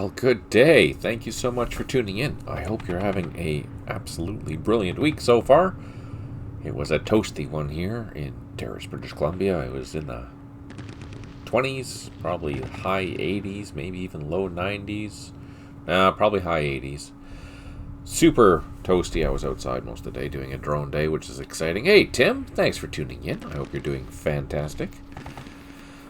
Well, good day. Thank you so much for tuning in. I hope you're having a absolutely brilliant week so far. It was a toasty one here in Terrace, British Columbia. It was in the 20s, probably high 80s, maybe even low 90s. Probably high 80s. Super toasty. I was outside most of the day doing a drone day, which is exciting. Hey, Tim, thanks for tuning in. I hope you're doing fantastic.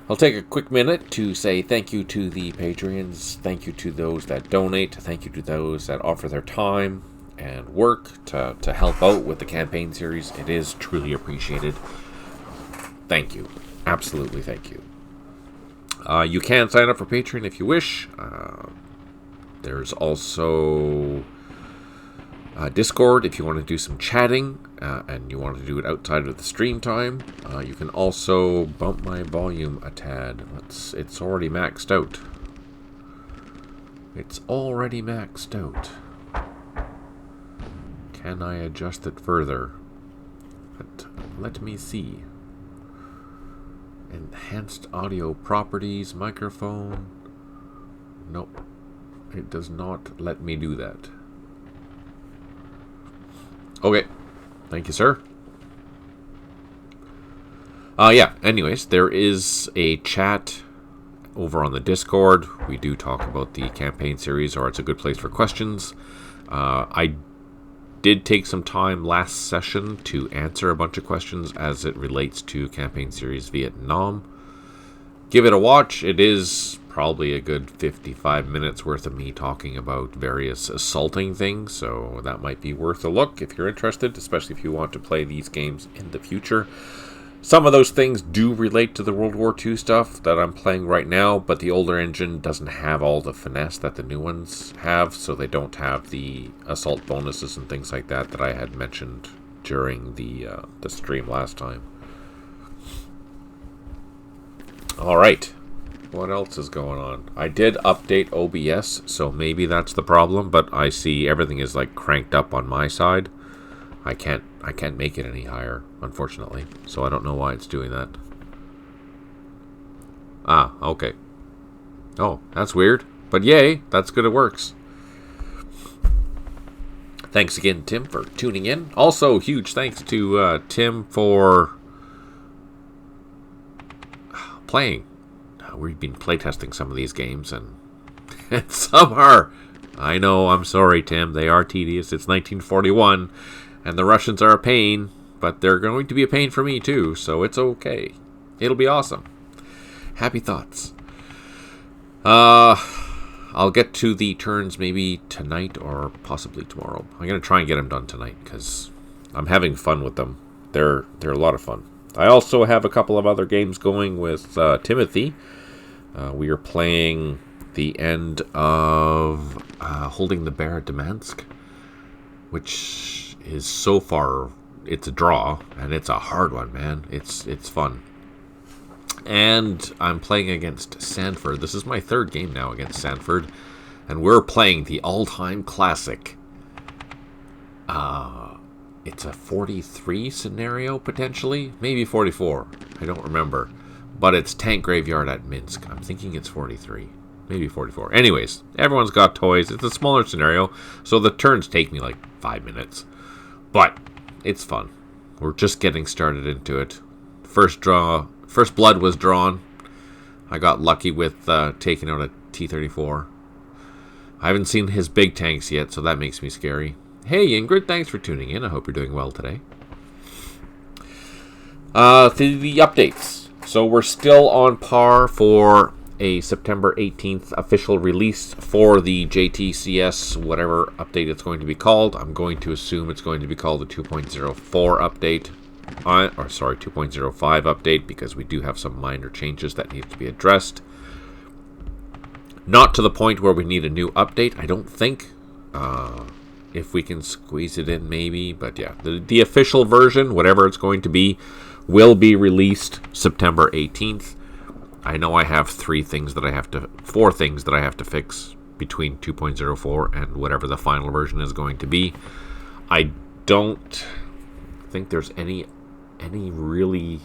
I'll take a quick minute to say thank you to the Patreons, thank you to those that donate, thank you to those that offer their time and work to help out with the campaign series. It is truly appreciated. Thank you. Absolutely thank you. You can sign up for Patreon if you wish. There's also Discord if you want to do some chatting and you want to do it outside of the stream time. You can also bump my volume a tad. It's already maxed out. It's already maxed out. Can I adjust it further? Let me see. Enhanced audio properties, microphone. Nope. It does not let me do that. Okay. Thank you, sir. Anyways, there is a chat over on the Discord. We do talk about the campaign series, or it's a good place for questions. I did take some time last session to answer a bunch of questions as it relates to campaign series Vietnam. Give it a watch. It is probably a good 55 minutes worth of me talking about various assaulting things, so that might be worth a look if you're interested, especially if you want to play these games in the future. Some of those things do relate to the World War II stuff that I'm playing right now, but the older engine doesn't have all the finesse that the new ones have, so they don't have the assault bonuses and things like that I had mentioned during the stream last time. Alright. What else is going on? I did update OBS, so maybe that's the problem, but I see everything is like cranked up on my side. I can't make it any higher, unfortunately. So I don't know why it's doing that. Ah, okay. Oh, that's weird. But yay, that's good it works. Thanks again, Tim, for tuning in. Also, huge thanks to Tim for playing. We've been playtesting some of these games, and some are. I know, I'm sorry, Tim. They are tedious. It's 1941, and the Russians are a pain, but they're going to be a pain for me, too, so it's okay. It'll be awesome. Happy thoughts. I'll get to the turns maybe tonight or possibly tomorrow. I'm going to try and get them done tonight, because I'm having fun with them. They're a lot of fun. I also have a couple of other games going with Timothy. We are playing the end of Holding the Bear at Damansk, which is so far, it's a draw, and it's a hard one, man. It's fun. And I'm playing against Sanford. This is my third game now against Sanford, and we're playing the all-time classic. It's a 43 scenario, potentially. Maybe 44. I don't remember. But it's Tank Graveyard at Minsk. I'm thinking it's 43. Maybe 44. Anyways, everyone's got toys. It's a smaller scenario, so the turns take me like 5 minutes. But it's fun. We're just getting started into it. First blood was drawn. I got lucky with taking out a T-34. I haven't seen his big tanks yet, so that makes me scary. Hey Ingrid, thanks for tuning in. I hope you're doing well today. The updates. So we're still on par for a September 18th official release for the JTCS, whatever update it's going to be called. I'm going to assume it's going to be called the 2.04 update. 2.05 update, because we do have some minor changes that need to be addressed. Not to the point where we need a new update, I don't think. If we can squeeze it in, maybe. But yeah, the official version, whatever it's going to be, will be released September 18th. I know I have 4 things that I have to fix between 2.04 and whatever the final version is going to be. I don't think there's any really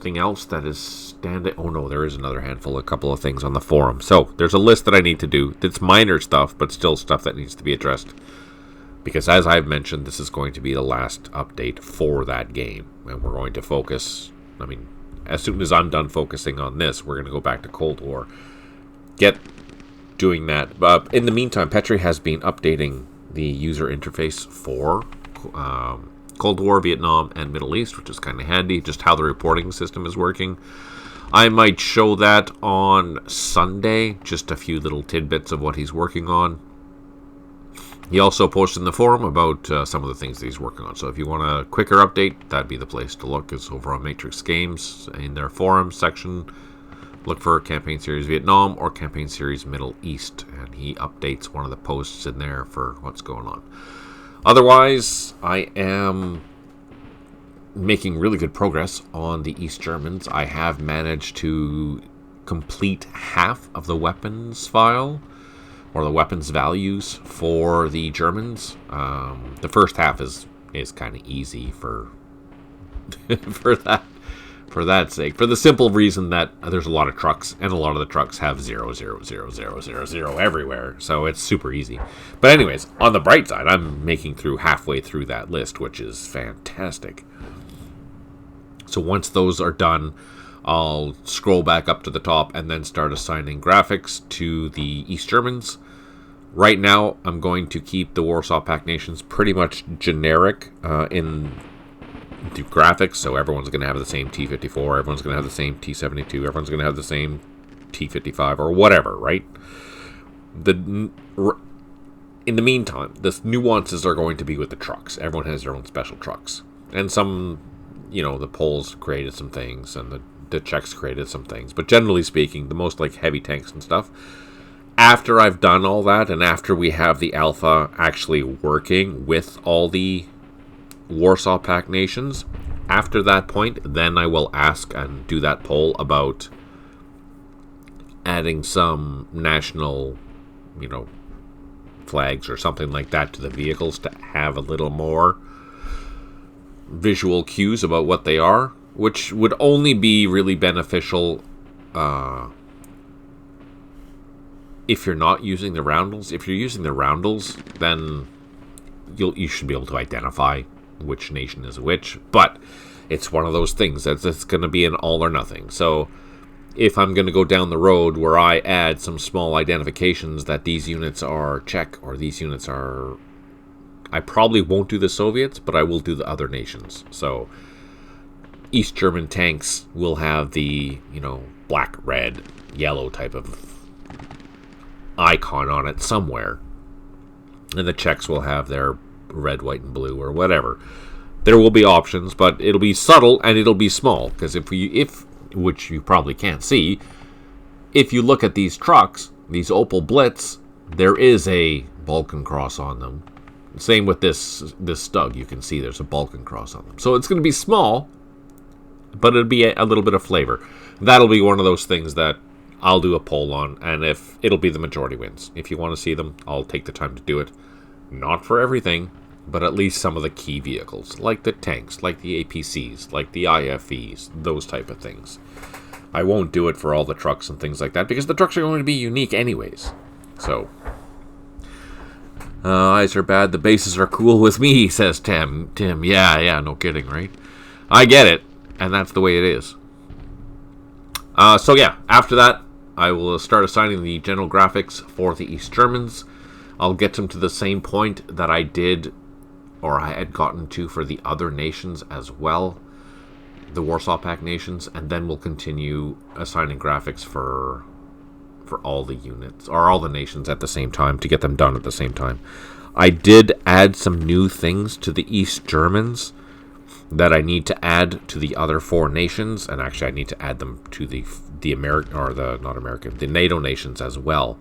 anything else that is standing? Oh no, there is another handful, a couple of things on the forum. So there's a list that I need to do. It's minor stuff, but still stuff that needs to be addressed. Because as I've mentioned, this is going to be the last update for that game. And we're going to focus, I mean, as soon as I'm done focusing on this, we're going to go back to Cold War. Get doing that. In the meantime, Petri has been updating the user interface for Cold War, Vietnam, and Middle East, which is kind of handy, just how the reporting system is working. I might show that on Sunday, just a few little tidbits of what he's working on. He also posted in the forum about some of the things that he's working on. So if you want a quicker update, that'd be the place to look. It's over on Matrix Games in their forum section. Look for Campaign Series Vietnam or Campaign Series Middle East, and he updates one of the posts in there for what's going on. Otherwise, I am making really good progress on the East Germans. I have managed to complete half of the weapons file, or the weapons values for the Germans. The first half is kind of easy for for that sake, for the simple reason that there's a lot of trucks, and a lot of the trucks have 0, 0, 0, 0, 0, 0 everywhere, so it's super easy. But anyways, on the bright side, I'm making through halfway through that list, which is fantastic. So once those are done, I'll scroll back up to the top and then start assigning graphics to the East Germans. Right now, I'm going to keep the Warsaw Pact nations pretty much generic in the graphics, so everyone's going to have the same T-54, everyone's going to have the same T-72, everyone's going to have the same T-55, or whatever, right? In the meantime, the nuances are going to be with the trucks. Everyone has their own special trucks. And some, the Poles created some things, and the Czechs created some things. But generally speaking, the most like heavy tanks and stuff, after I've done all that, and after we have the alpha actually working with all the Warsaw Pact nations, after that point, then I will ask and do that poll about adding some national, flags or something like that to the vehicles to have a little more visual cues about what they are, which would only be really beneficial if you're not using the roundels. If you're using the roundels, then you should be able to identify which nation is which, but it's one of those things that it's going to be an all or nothing. So if I'm going to go down the road where I add some small identifications that these units are Czech or these units are, I probably won't do the Soviets, but I will do the other nations. So East German tanks will have the, black, red, yellow type of icon on it somewhere, and the Czechs will have their red, white, and blue, or whatever. There will be options, but it'll be subtle and it'll be small, because if which you probably can't see, if you look at these trucks, these Opel Blitz, there is a Balkan cross on them. Same with this Stug. You can see there's a Balkan cross on them. So it's going to be small, but it'll be a little bit of flavor. That'll be one of those things that I'll do a poll on, and if it'll be the majority wins. If you want to see them, I'll take the time to do it. Not for everything, but at least some of the key vehicles, like the tanks, like the APCs, like the IFEs, those type of things. I won't do it for all the trucks and things like that, because the trucks are going to be unique anyways. So, eyes are bad, the bases are cool with me, says Tim. Yeah, no kidding, right? I get it, and that's the way it is. So yeah, after that, I will start assigning the general graphics for the East Germans. I'll get them to the same point that I did, or I had gotten to for the other nations as well, the Warsaw Pact nations, and then we'll continue assigning graphics for all the units, or all the nations at the same time, to get them done at the same time. I did add some new things to the East Germans that I need to add to the other four nations, and actually I need to add them to the NATO nations as well.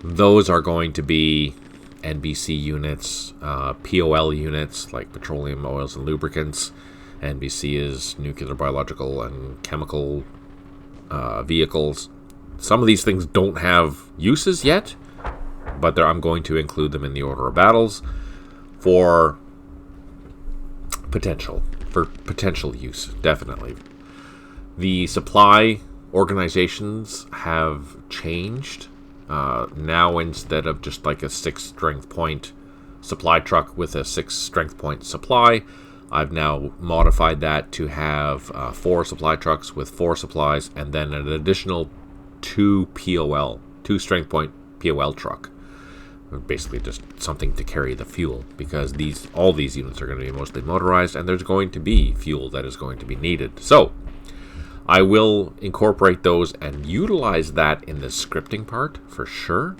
Those are going to be NBC units, POL units, like petroleum, oils, and lubricants. NBC is nuclear, biological, and chemical vehicles. Some of these things don't have uses yet, but I'm going to include them in the order of battles for potential use, definitely. The supply organizations have changed. Now, instead of just like a 6 strength point supply truck with a 6 strength point supply, I've now modified that to have 4 supply trucks with 4 supplies, and then an additional 2 POL, 2 strength point POL truck. Basically just something to carry the fuel, because all these units are going to be mostly motorized, and there's going to be fuel that is going to be needed. So I will incorporate those and utilize that in the scripting part for sure.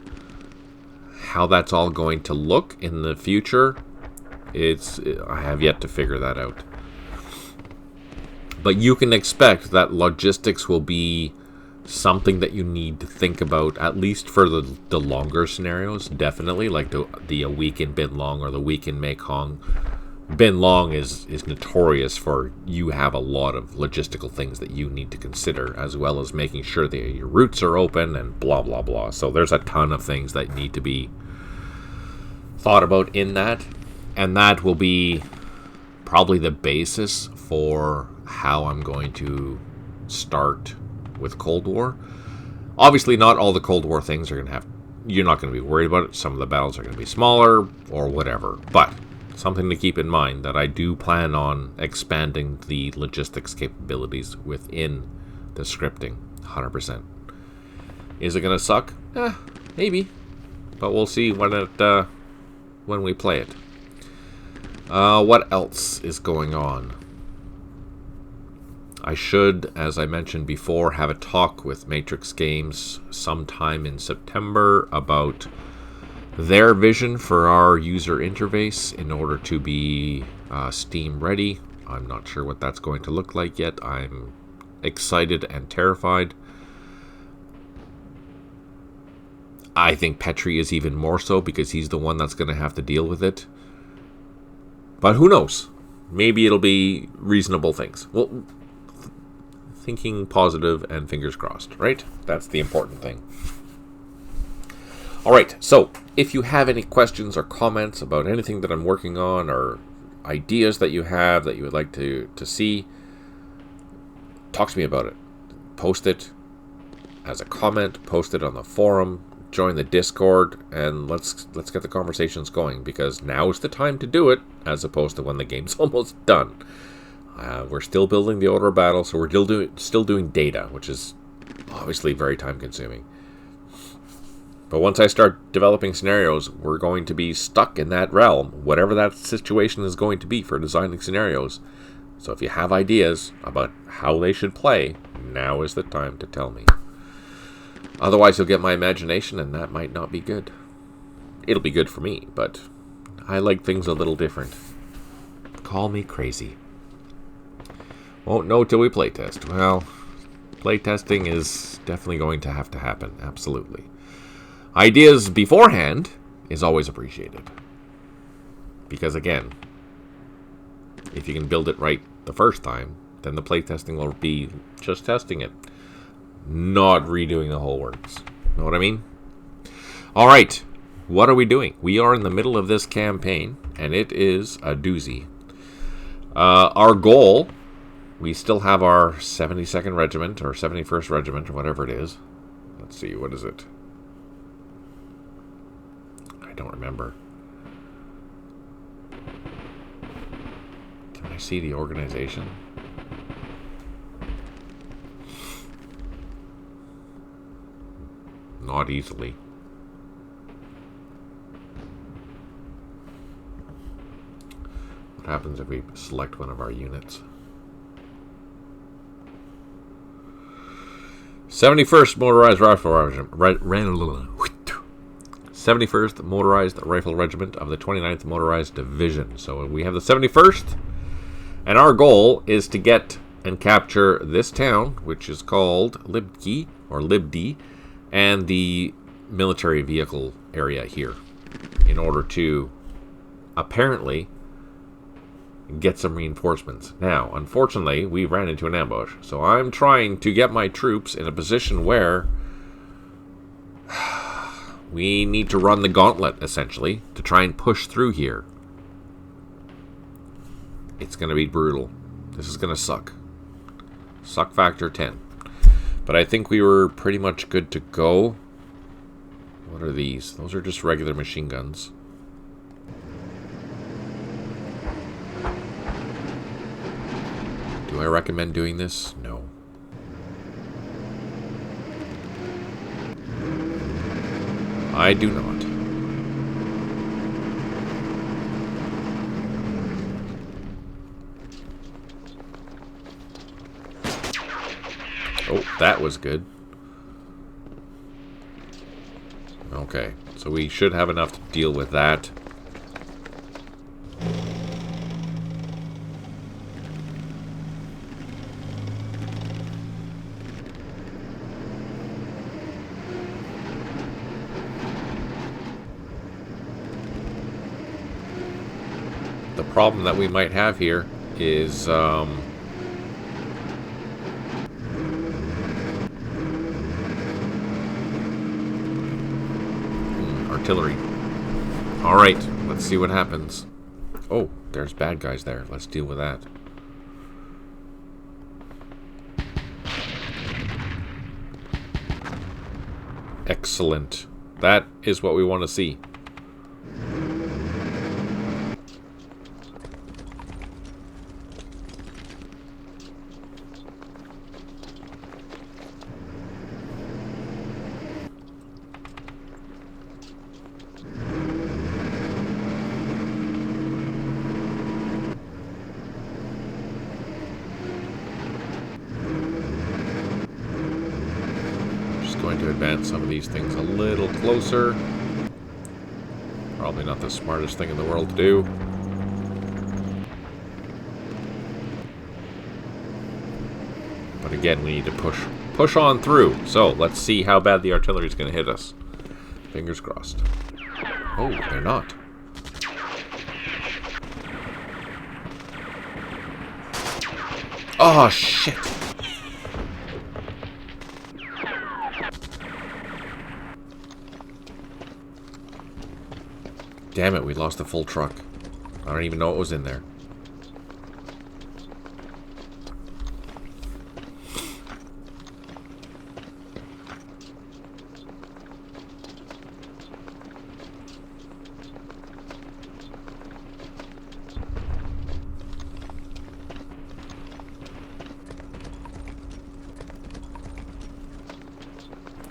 How that's all going to look in the future, I have yet to figure that out. But you can expect that logistics will be something that you need to think about, at least for the longer scenarios, definitely, like the week in Bin Long or the week in Mekong. Bin Long is notorious for you have a lot of logistical things that you need to consider, as well as making sure that your routes are open and blah blah blah. So there's a ton of things that need to be thought about in that, and that will be probably the basis for how I'm going to start with Cold War. Obviously, not all the Cold War things are going to have... You're not going to be worried about it. Some of the battles are going to be smaller or whatever. But something to keep in mind, that I do plan on expanding the logistics capabilities within the scripting. 100%. Is it going to suck? Maybe. But we'll see when we play it. What else is going on? I should, as I mentioned before, have a talk with Matrix Games sometime in September about their vision for our user interface in order to be Steam ready. I'm not sure what that's going to look like yet. I'm excited and terrified. I think Petri is even more so, because he's the one that's going to have to deal with it. But who knows? Maybe it'll be reasonable things. Well, thinking positive and fingers crossed, right? That's the important thing. All right, so if you have any questions or comments about anything that I'm working on, or ideas that you have that you would like to see, talk to me about it. Post it as a comment, post it on the forum, join the Discord, and let's get the conversations going, because now is the time to do it, as opposed to when the game's almost done. We're still building the order of battle, so we're still doing data, which is obviously very time consuming. But once I start developing scenarios, we're going to be stuck in that realm, whatever that situation is going to be for designing scenarios. So if you have ideas about how they should play, now is the time to tell me. Otherwise, you'll get my imagination, and that might not be good. It'll be good for me, but I like things a little different. Call me crazy. Won't know till we playtest. Well, playtesting is definitely going to have to happen. Absolutely. Ideas beforehand is always appreciated. Because again, if you can build it right the first time, then the playtesting will be just testing it, not redoing the whole works. Know what I mean? All right. What are we doing? We are in the middle of this campaign, and it is a doozy. Our goal... We still have our 72nd Regiment, or 71st Regiment, or whatever it is. Let's see, what is it? I don't remember. Can I see the organization? Not easily. What happens if we select one of our units? 71st Motorized Rifle Regiment. 71st Motorized Rifle Regiment of the 29th Motorized Division. So we have the 71st, and our goal is to get and capture this town, which is called Libki, or Libdi, and the military vehicle area here, in order to apparently get some reinforcements. Now, unfortunately, we ran into an ambush, so I'm trying to get my troops in a position where we need to run the gauntlet, essentially, to try and push through here. It's going to be brutal. This is going to suck. Suck factor 10. But I think we were pretty much good to go. What are these? Those are just regular machine guns. Do I recommend doing this? No. I do not. Oh, that was good. Okay, so we should have enough to deal with that. The problem that we might have here is artillery. Alright, let's see what happens. Oh, there's bad guys there. Let's deal with that. Excellent. That is what we want to see. Going to advance some of these things a little closer. Probably not the smartest thing in the world to do. But again, we need to push on through. So let's see how bad the artillery is going to hit us. Fingers crossed. Oh, they're not. Oh, shit. Damn it, we lost the full truck. I don't even know what was in there.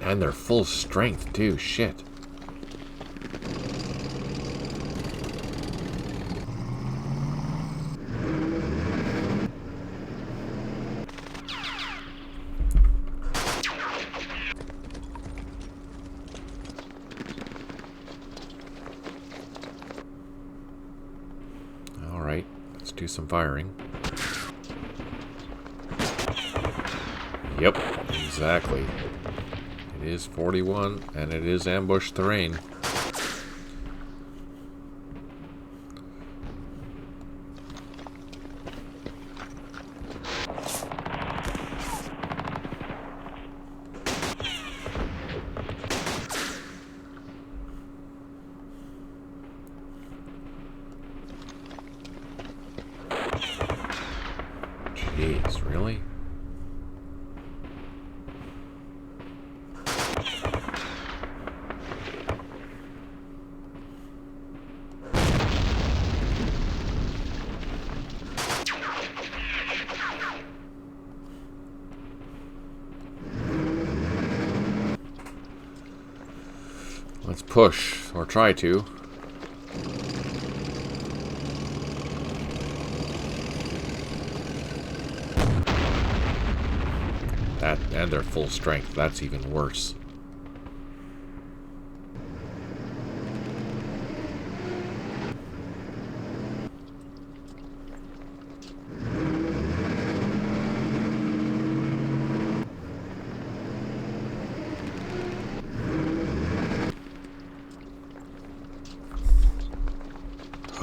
And they're full strength too, shit. Alright, let's do some firing. Yep, exactly. It is 41, and it is ambush terrain. Jeez, really? Let's push, or try to. That, and they're full strength. That's even worse.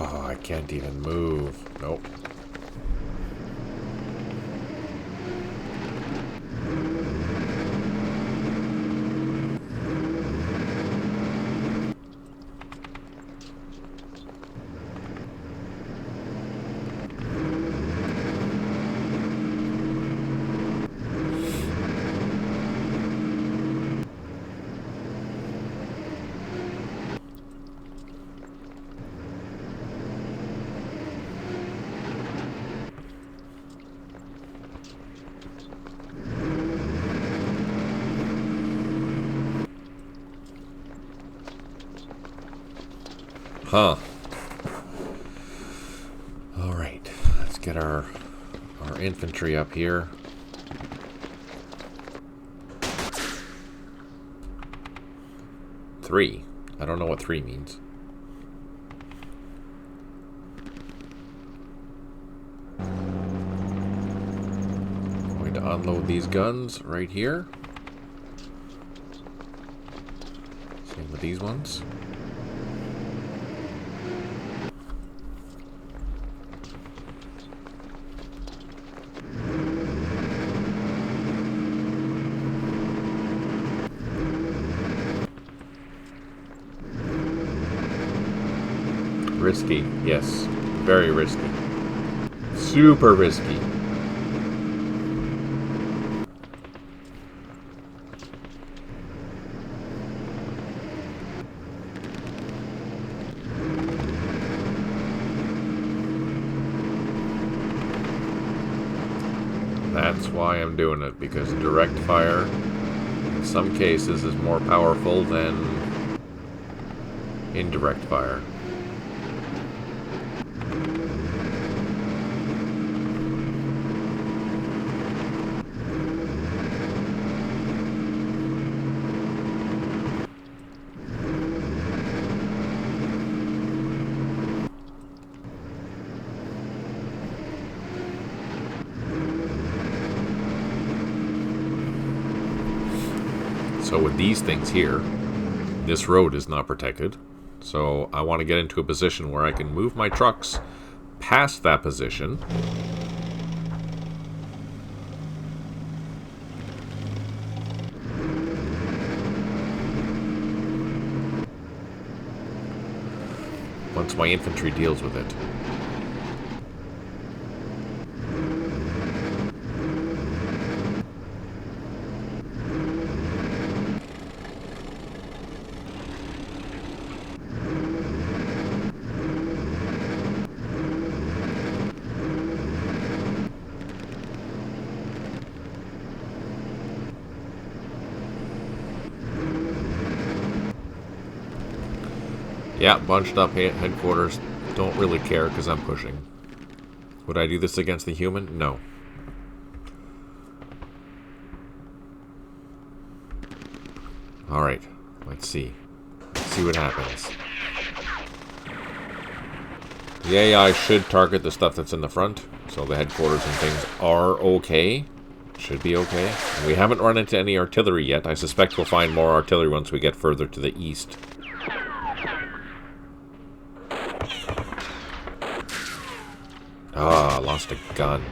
Oh, I can't even move. Nope. Huh. Alright. Let's get our infantry up here. Three. I don't know what 3 means. Going to unload these guns right here. Same with these ones. Risky, yes. Very risky. Super risky. That's why I'm doing it, because direct fire in some cases is more powerful than indirect fire. So with these things here, this road is not protected. So I want to get into a position where I can move my trucks past that position. Once my infantry deals with it. Yeah, bunched up headquarters. Don't really care because I'm pushing. Would I do this against the human? No. Alright, let's see. Let's see what happens. The AI should target the stuff that's in the front, so the headquarters and things are okay. Should be okay. We haven't run into any artillery yet. I suspect we'll find more artillery once we get further to the east. Ah, lost a gun.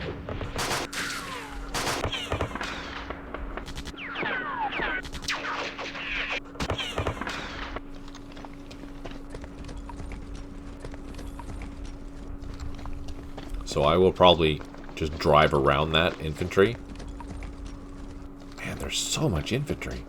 So I will probably just drive around that infantry. Man, there's so much infantry.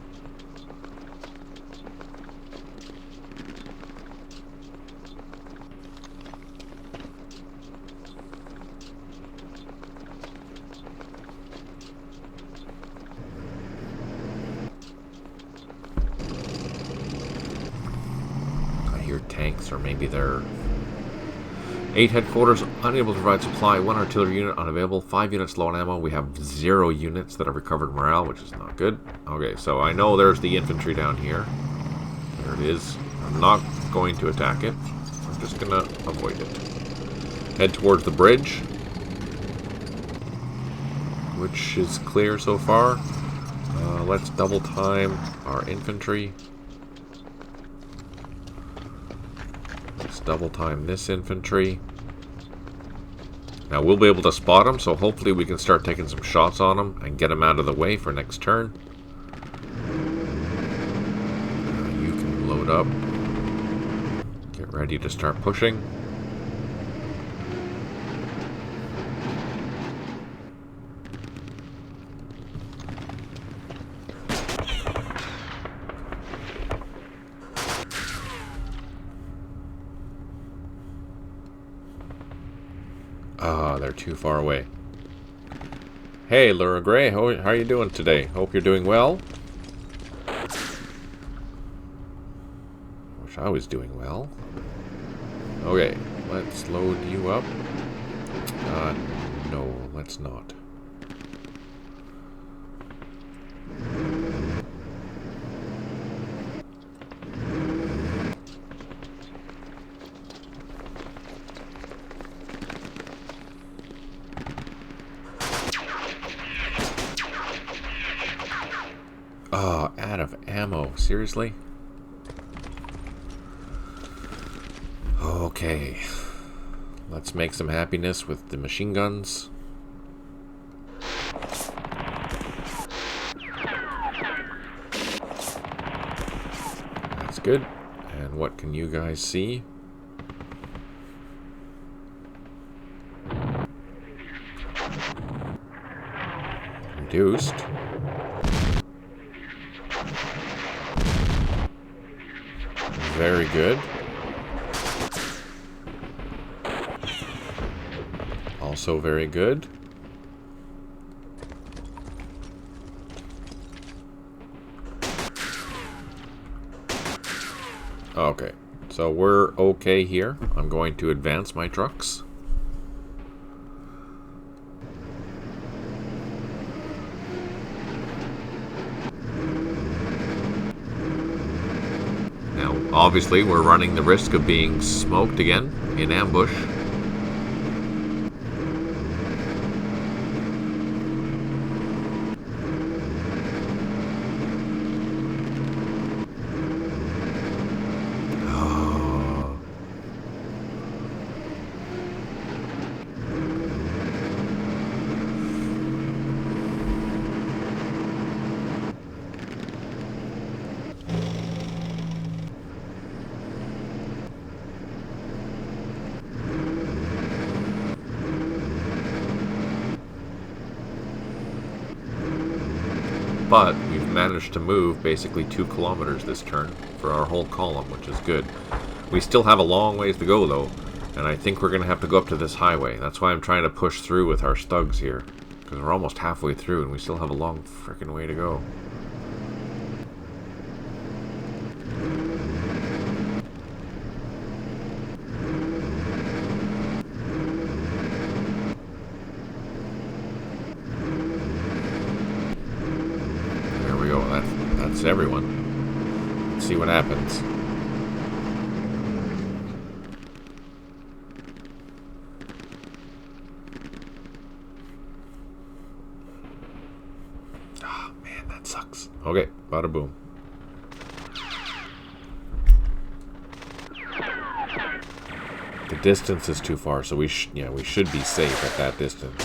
Tanks, or maybe they're 8 headquarters unable to provide supply, 1 artillery unit unavailable, 5 units low on ammo. We have 0 units that have recovered morale, which is not good. Okay, so I know there's the infantry down here. There it is. I'm not going to attack it. I'm just gonna avoid it. Head towards the bridge, which is clear so far. Let's double time our infantry. Double time this infantry. Now we'll be able to spot them, so hopefully we can start taking some shots on them and get them out of the way for next turn. You can load up. Get ready to start pushing. Ah, they're too far away. Hey, Laura Gray, how are you doing today? Hope you're doing well. Wish I was doing well. Okay, let's load you up. No, let's not. Oh, out of ammo. Seriously? Okay. Let's make some happiness with the machine guns. That's good. And what can you guys see? Reduced. Very good. Also very good. Okay, so we're okay here. I'm going to advance my trucks. Now, obviously, we're running the risk of being smoked again in ambush. But we've managed to move basically 2 kilometers this turn for our whole column, which is good. We still have a long ways to go, though, and I think we're going to have to go up to this highway. That's why I'm trying to push through with our stugs here, because we're almost halfway through, and we still have a long frickin' way to go. That's everyone. Let's see what happens. Oh man, that sucks. Okay, bada boom. The distance is too far, so we should be safe at that distance.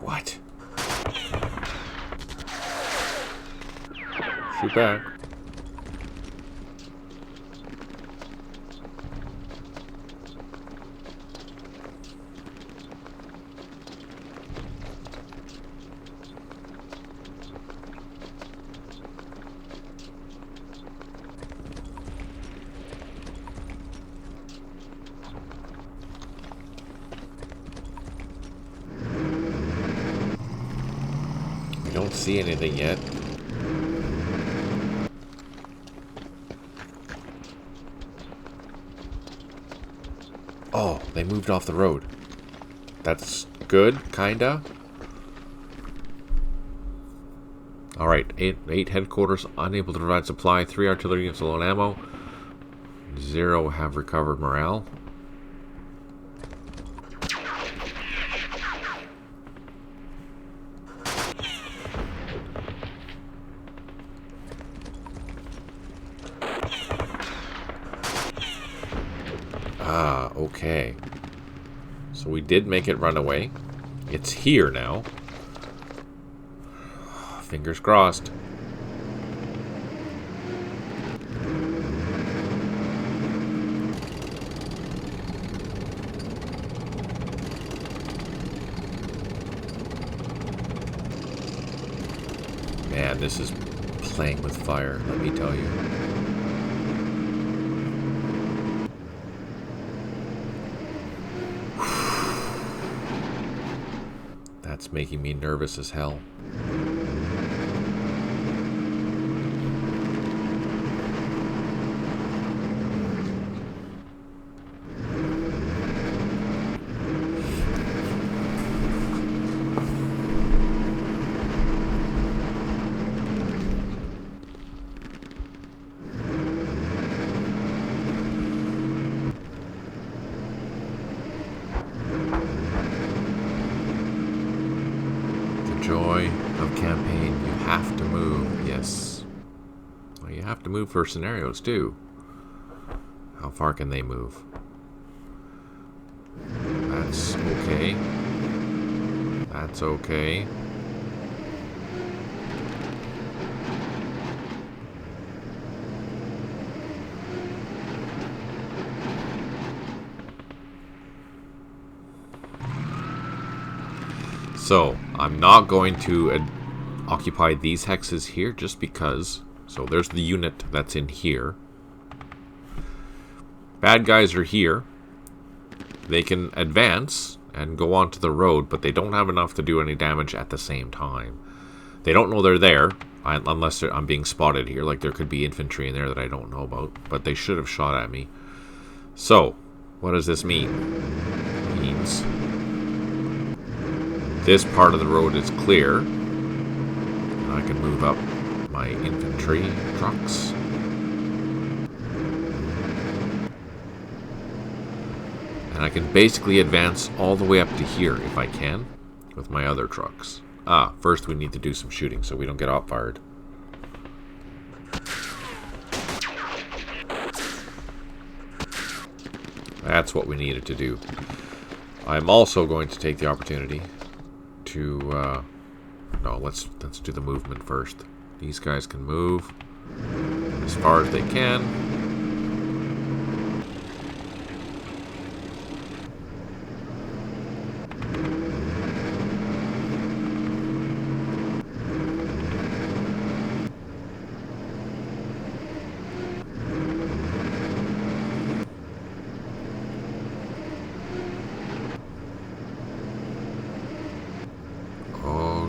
What? Shoot back. We don't see anything yet. Oh, they moved off the road. That's good, kinda. Alright, 8 headquarters unable to provide supply, 3 artillery units low on ammo, 0 have recovered morale. Ah, okay. So we did make it run away. It's here now. Fingers crossed. Man, this is playing with fire, let me tell you. That's making me nervous as hell. joy of campaign. You have to move. Yes. Well, you have to move for scenarios too. How far can they move? That's okay. That's okay. So, I'm not going to occupy these hexes here just because. So, there's the unit that's in here. Bad guys are here. They can advance and go onto the road, but they don't have enough to do any damage at the same time. They don't know they're there, unless I'm being spotted here. Like, there could be infantry in there that I don't know about, but they should have shot at me. So, what does this mean? It means this part of the road is clear, and I can move up my infantry trucks. And I can basically advance all the way up to here if I can with my other trucks. First we need to do some shooting so we don't get outfired. That's what we needed to do. I'm also going to take the opportunity to no, let's do the movement first. These guys can move as far as they can.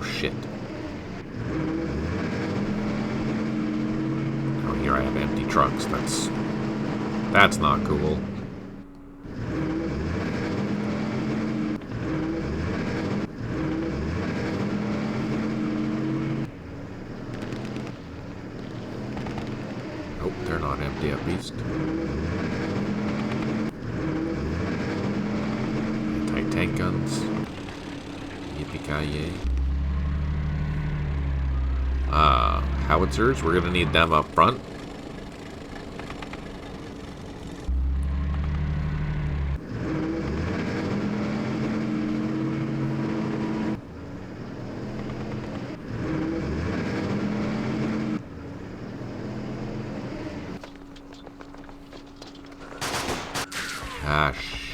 Shit. Oh, here I have empty trucks. That's not cool. Nope, they're not empty at least. Anti-tank guns. Yippee-ki-yay. Howitzers, we're gonna need them up front.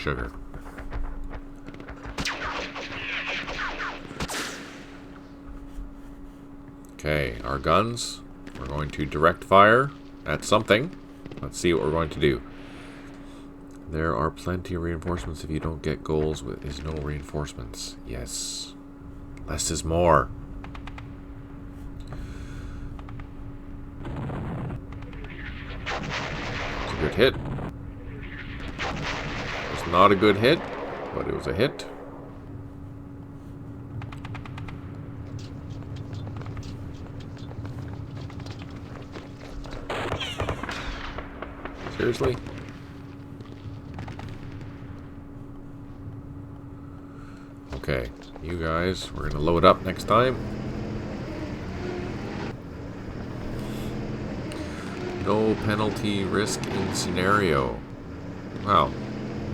Sugar. Okay, our guns. We're going to direct fire at something. Let's see what we're going to do. There are plenty of reinforcements if you don't get goals with is no reinforcements. Yes. Less is more. It's a good hit. It's not a good hit, but it was a hit. Seriously? Okay, you guys, we're gonna load up next time. No penalty risk in scenario. Well,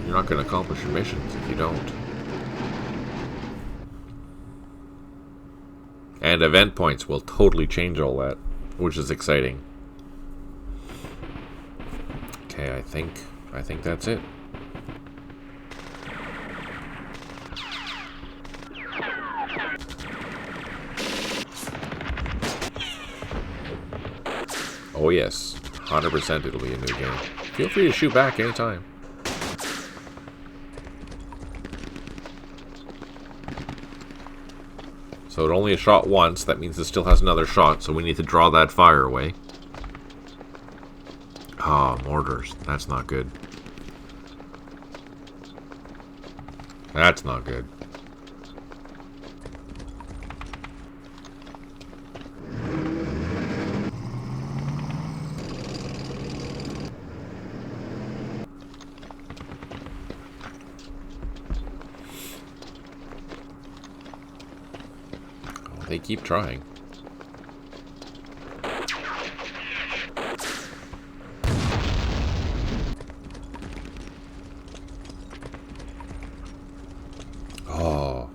you're not gonna accomplish your missions if you don't. And event points will totally change all that, which is exciting. Okay, I think that's it. Oh yes, 100% it'll be a new game. Feel free to shoot back anytime. So it only shot once, that means it still has another shot, so we need to draw that fire away. Ah, mortars. That's not good. That's not good. They keep trying. Oh,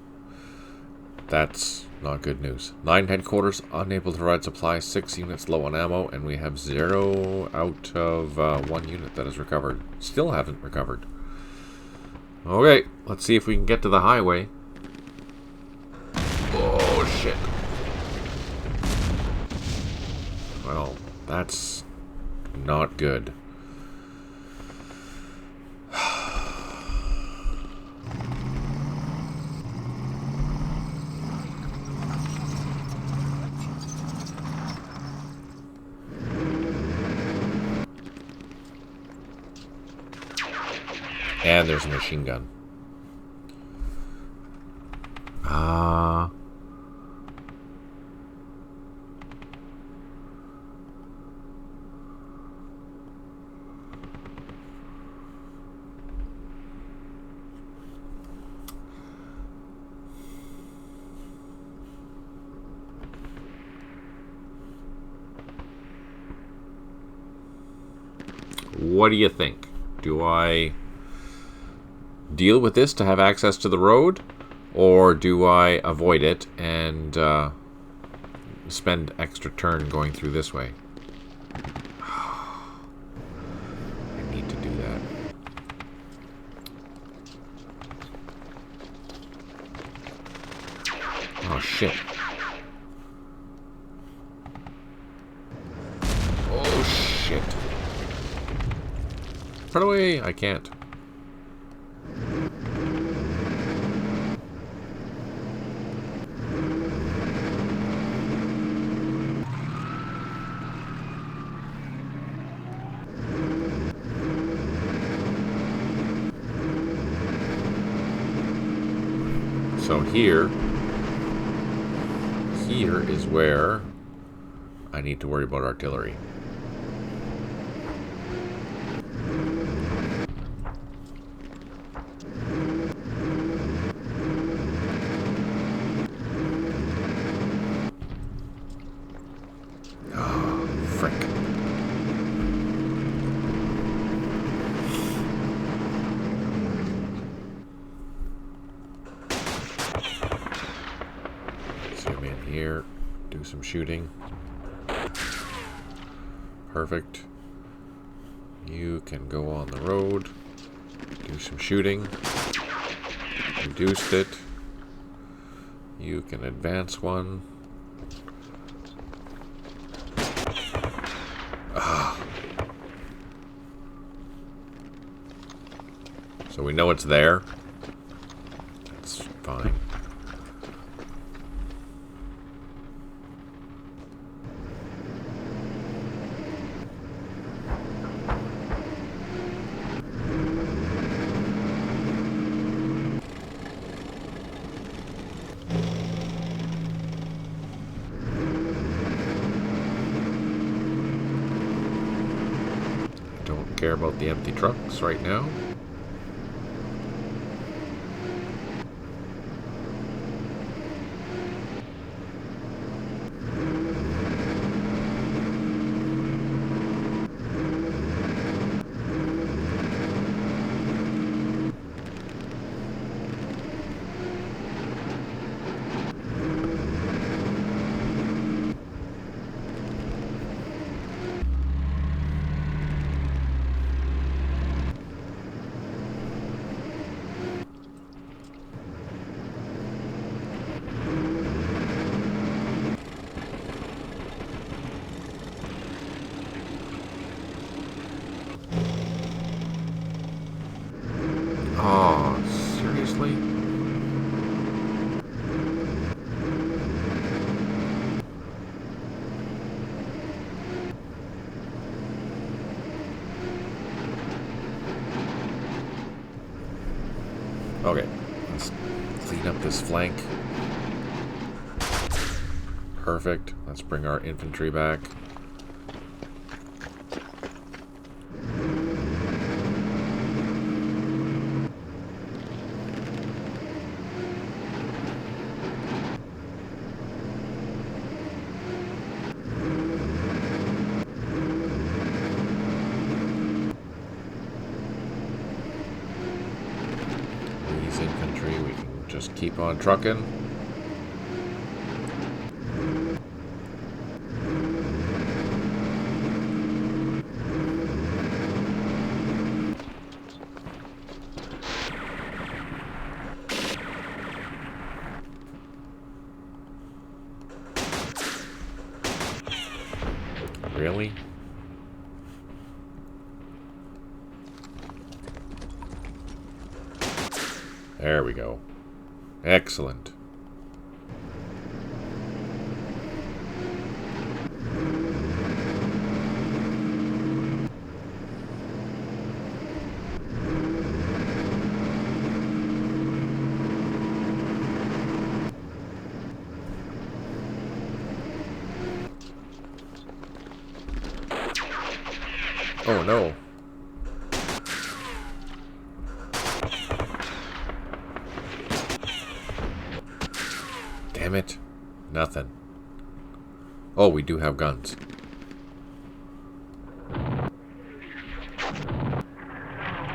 that's not good news. 9 headquarters, unable to provide supplies, 6 units low on ammo, and we have 0 out of 1 unit that is recovered. Still haven't recovered. Okay, let's see if we can get to the highway. Oh, shit. Well, that's not good. And there's a machine gun. What do you think? Do I deal with this to have access to the road, or do I avoid it and spend extra turn going through this way? I need to do that. Oh shit. Oh shit. Run away! I can't. So here is where I need to worry about artillery. Oh, frick. Zoom in here, do some shooting. Perfect. You can go on the road, do some shooting. Reduced it. You can advance one. So we know it's there. That's fine. Don't care about the empty trucks right now. Oh, seriously? Okay, let's clean up this flank. Perfect. Let's bring our infantry back. keep on trucking. Really? There we go. Excellent. Oh no. Damn it. Nothing. Oh, we do have guns.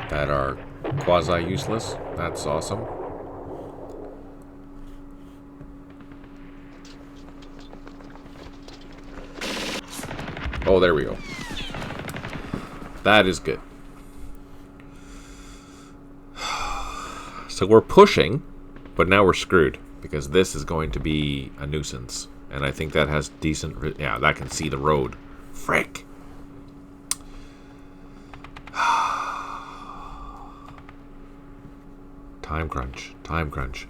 That are quasi-useless. That's awesome. Oh, there we go. That is good. So we're pushing, but now we're screwed, because this is going to be a nuisance. And I think that has decent... yeah, that can see the road. Frick! Time crunch. Time crunch.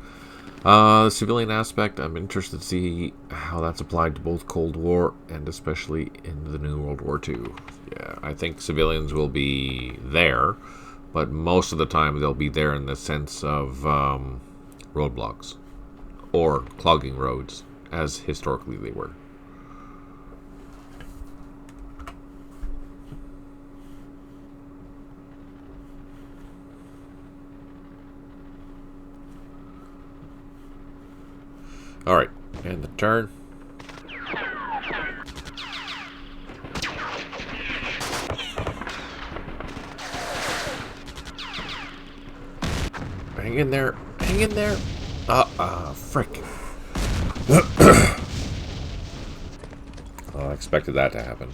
The civilian aspect, I'm interested to see how that's applied to both Cold War and especially in the new World War II. Yeah, I think civilians will be there, but most of the time they'll be there in the sense of roadblocks or clogging roads, as historically they were. Alright, and the turn. Hang in there. Hang in there. Frick. I expected that to happen.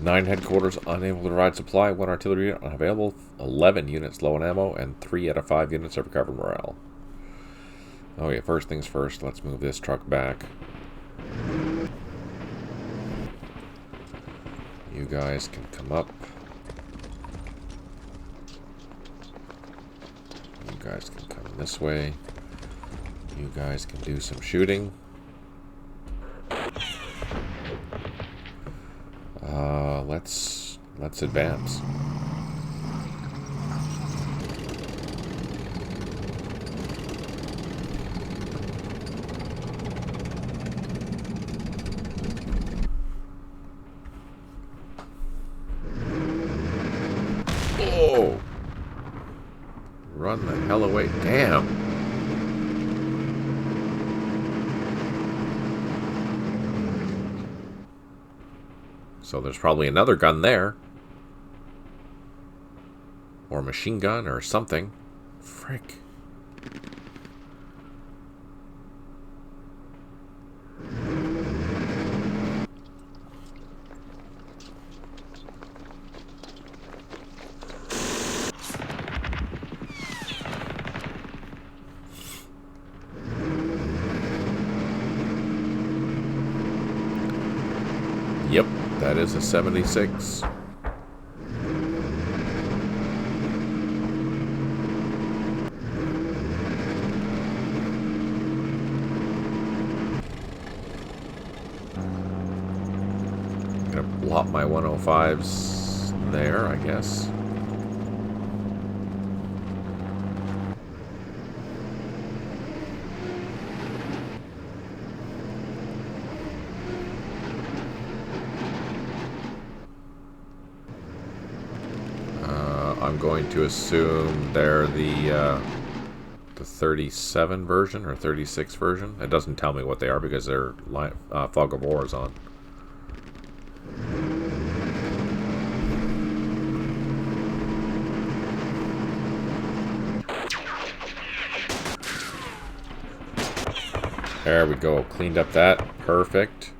Nine headquarters unable to provide supply, 1 artillery unit unavailable, 11 units low on ammo, and 3 out of 5 units have recovered morale. Okay, first things first, let's move this truck back. You guys can come up. You guys can come this way. You guys can do some shooting. Let's advance. Oh! Run the hell away. Damn. So there's probably another gun there. Or machine gun or something. Frick. Yep, that is a 76. my 105's there, I guess. I'm going to assume they're the 37 version or 36 version. It doesn't tell me what they are because their fog of war is on. There we go. Cleaned up that. Perfect.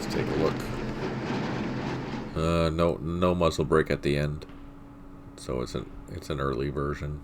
Take a look. No muzzle brake at the end, so it's an early version.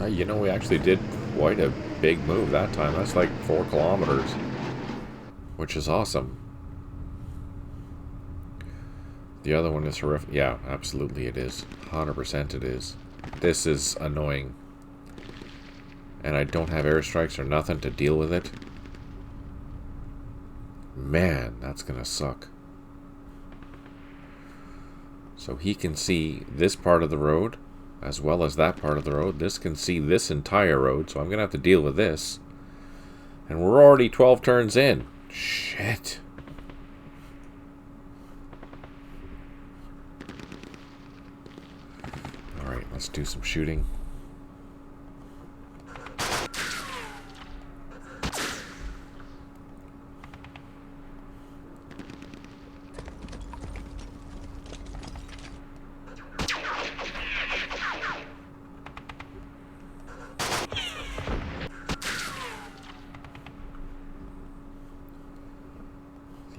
You know, we actually did quite a big move that time. That's like 4 kilometers, which is awesome. The other one is horrific. Yeah, absolutely it is. 100% it is. This is annoying. And I don't have airstrikes or nothing to deal with it. Man, that's gonna suck. So he can see this part of the road as well as that part of the road. This can see this entire road, so I'm gonna have to deal with this. And we're already 12 turns in. Shit. Alright, let's do some shooting.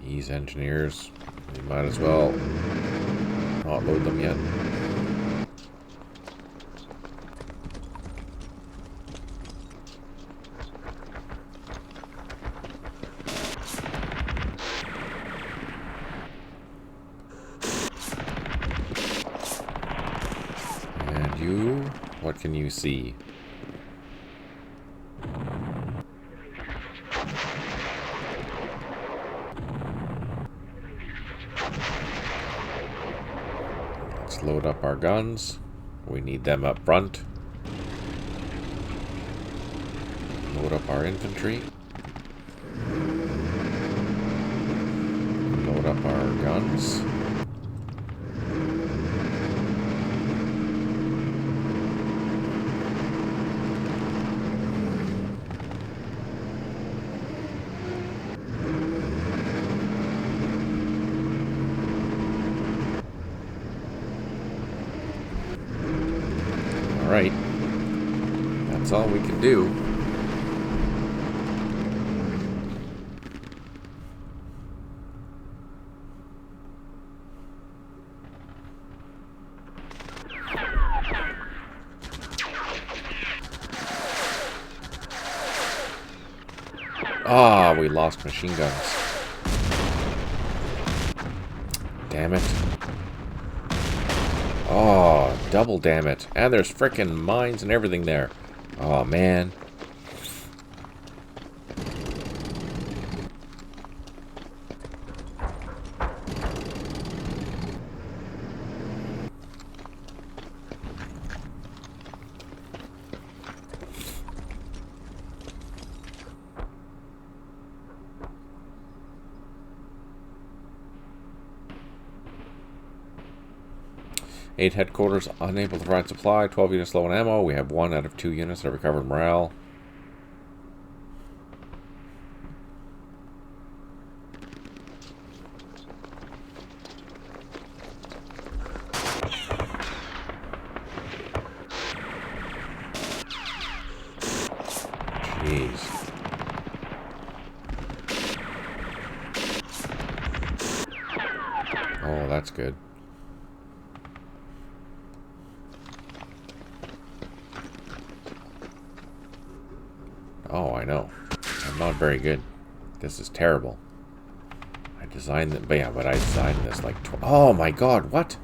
These engineers, you might as well not load them yet. And you, what can you see? Load up our guns. We need them up front. Load up our infantry. Load up our guns. Right. That's all we can do. Ah, we lost machine guns. Damn it. Oh, double damn it. And there's frickin' mines and everything there. Oh, man. Eight headquarters unable to provide supply. 12 units low on ammo. We have 1 out of 2 units that have recovered morale. Jeez. Oh, that's good. Oh, I know. I'm not very good. This is terrible. I designed it, but yeah, but I designed this like oh my god, what?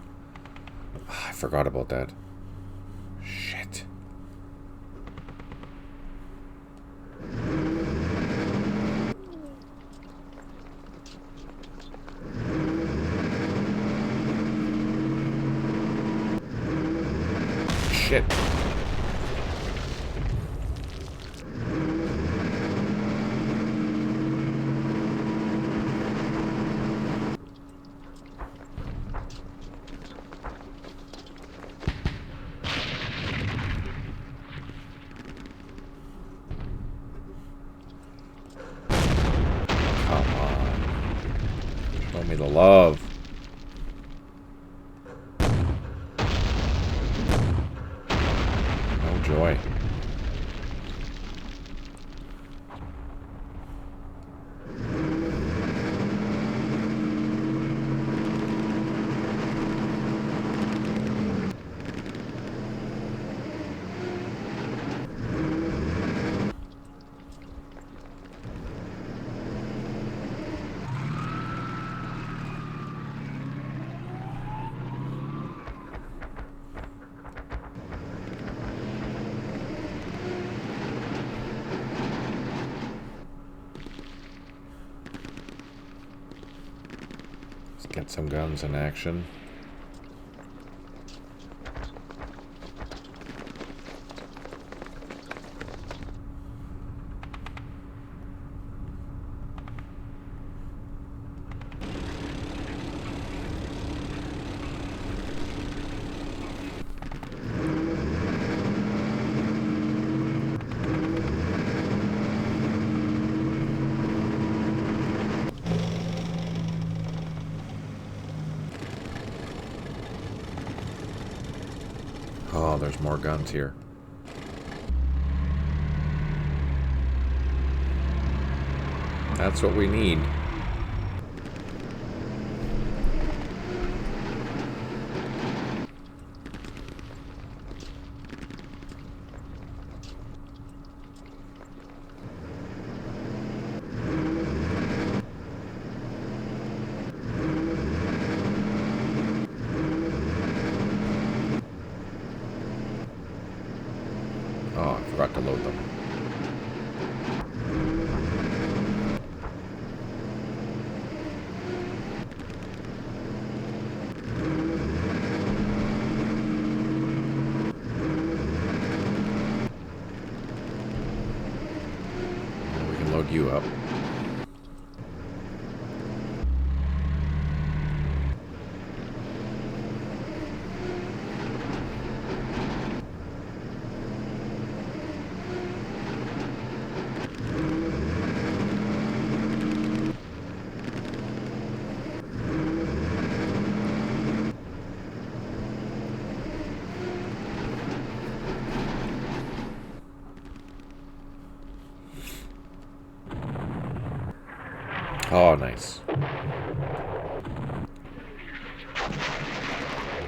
I forgot about that. Shit. Shit. Show me the love. No joy. Get some guns in action. Oh, there's more guns here. That's what we need. Oh, I forgot to load them. Well, we can load you up. Oh, nice.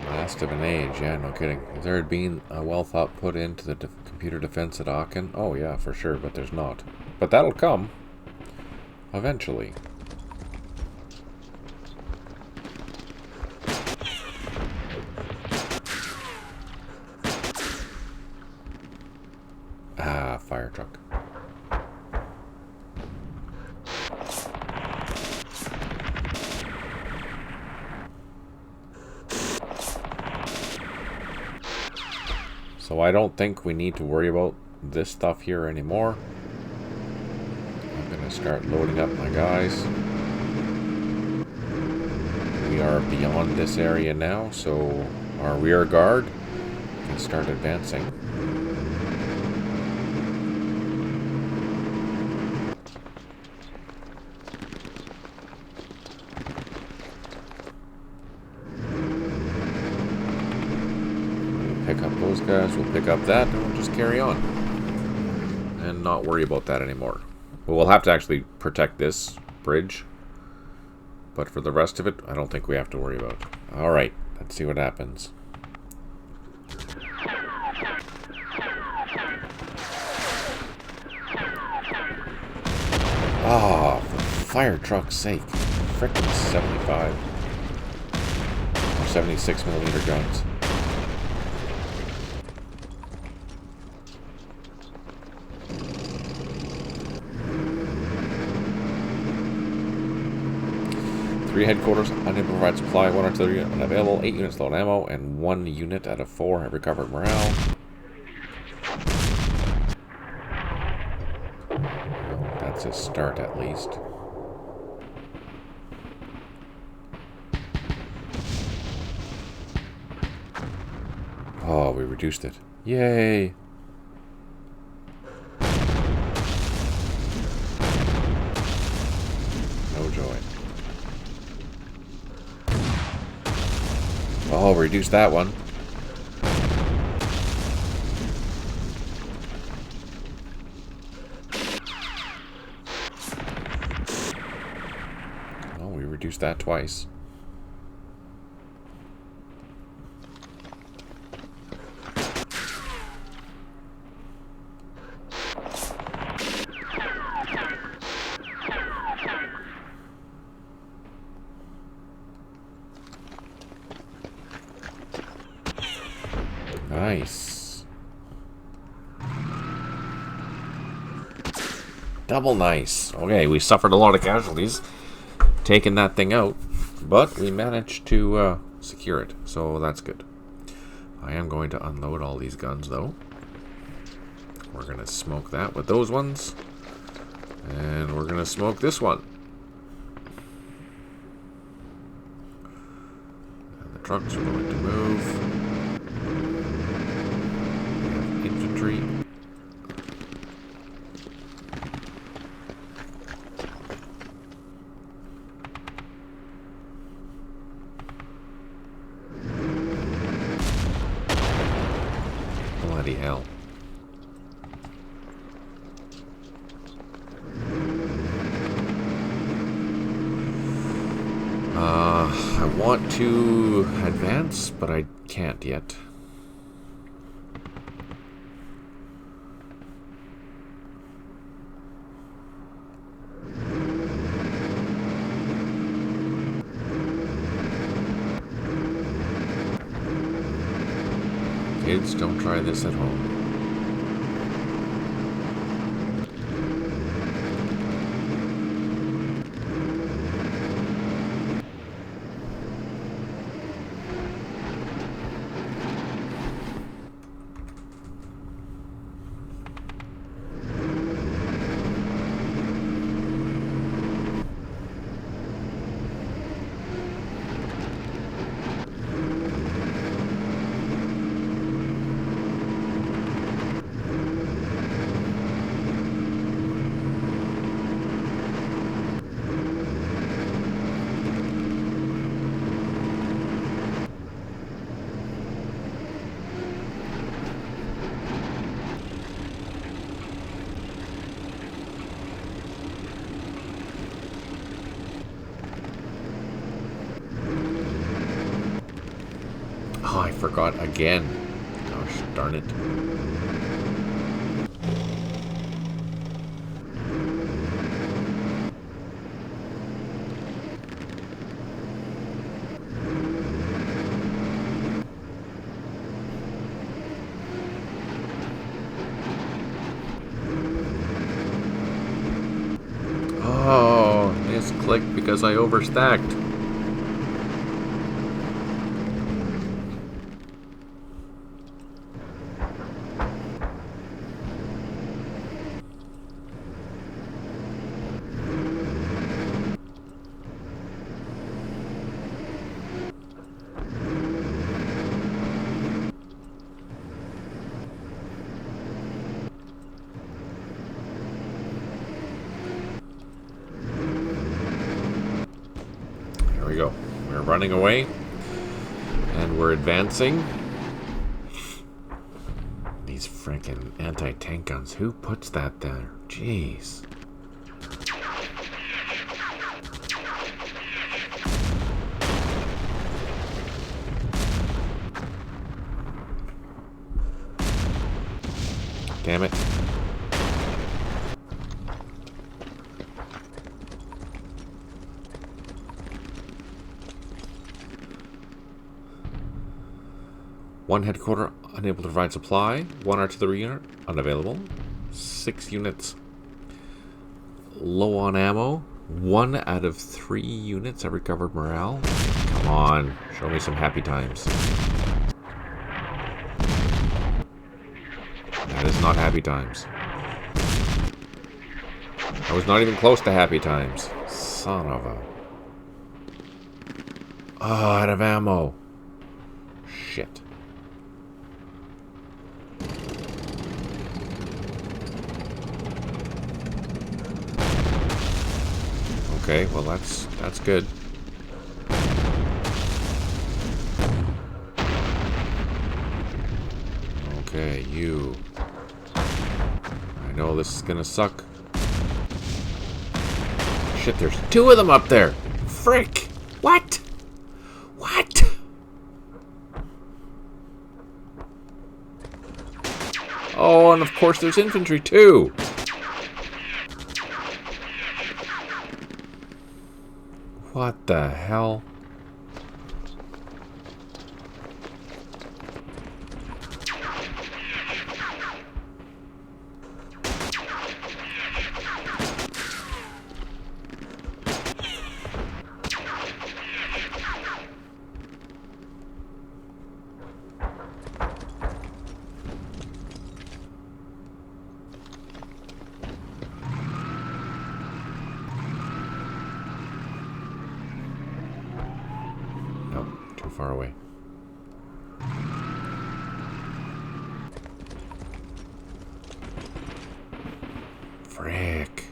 Last of an age, yeah, no kidding. Is there been a well thought put into the computer defense at Aachen? Oh, yeah, for sure, but there's not. But that'll come. Eventually. Ah, fire truck. So I don't think we need to worry about this stuff here anymore. I'm going to start loading up my guys. We are beyond this area now, so our rear guard can start advancing. Pick up those guys, we'll pick up that, and we'll just carry on. And not worry about that anymore. We'll have to actually protect this bridge. But for the rest of it, I don't think we have to worry about. Alright, let's see what happens. Ah, for fire truck's sake. Frickin' 75. Or 76mm guns. Three headquarters, unable to provide supply, 1 artillery unavailable, 8 units low on ammo, and 1 unit out of 4 have recovered morale. Well, that's a start at least. Oh, we reduced it. Yay! No joy. Oh, reduce that one. Oh, we reduced that twice. Nice. Double nice. Okay, we suffered a lot of casualties taking that thing out, but we managed to secure it, so that's good. I am going to unload all these guns, though. We're going to smoke that with those ones, and we're going to smoke this one. And the trucks are going to move. Infantry. Bloody hell. I want to advance, but I can't yet. Kids, don't try this at home. Oh, I forgot again. Gosh darn it. just clicked because I overstacked. There we go. We're running away. And we're advancing. These freaking anti-tank guns. Who puts that there? Jeez. Damn it. One headquarter unable to provide supply. One artillery unit unavailable. 6 units low on ammo. 1 out of 3 units have recovered morale. Come on, show me some happy times. That is not happy times. I was not even close to happy times. Son of a... Oh, out of ammo. Shit. Okay, well that's good. Okay, you. I know this is gonna suck. Shit, there's 2 of them up there. Frick! What? What? Oh, and of course there's infantry too. What the hell? Too far away. Frick.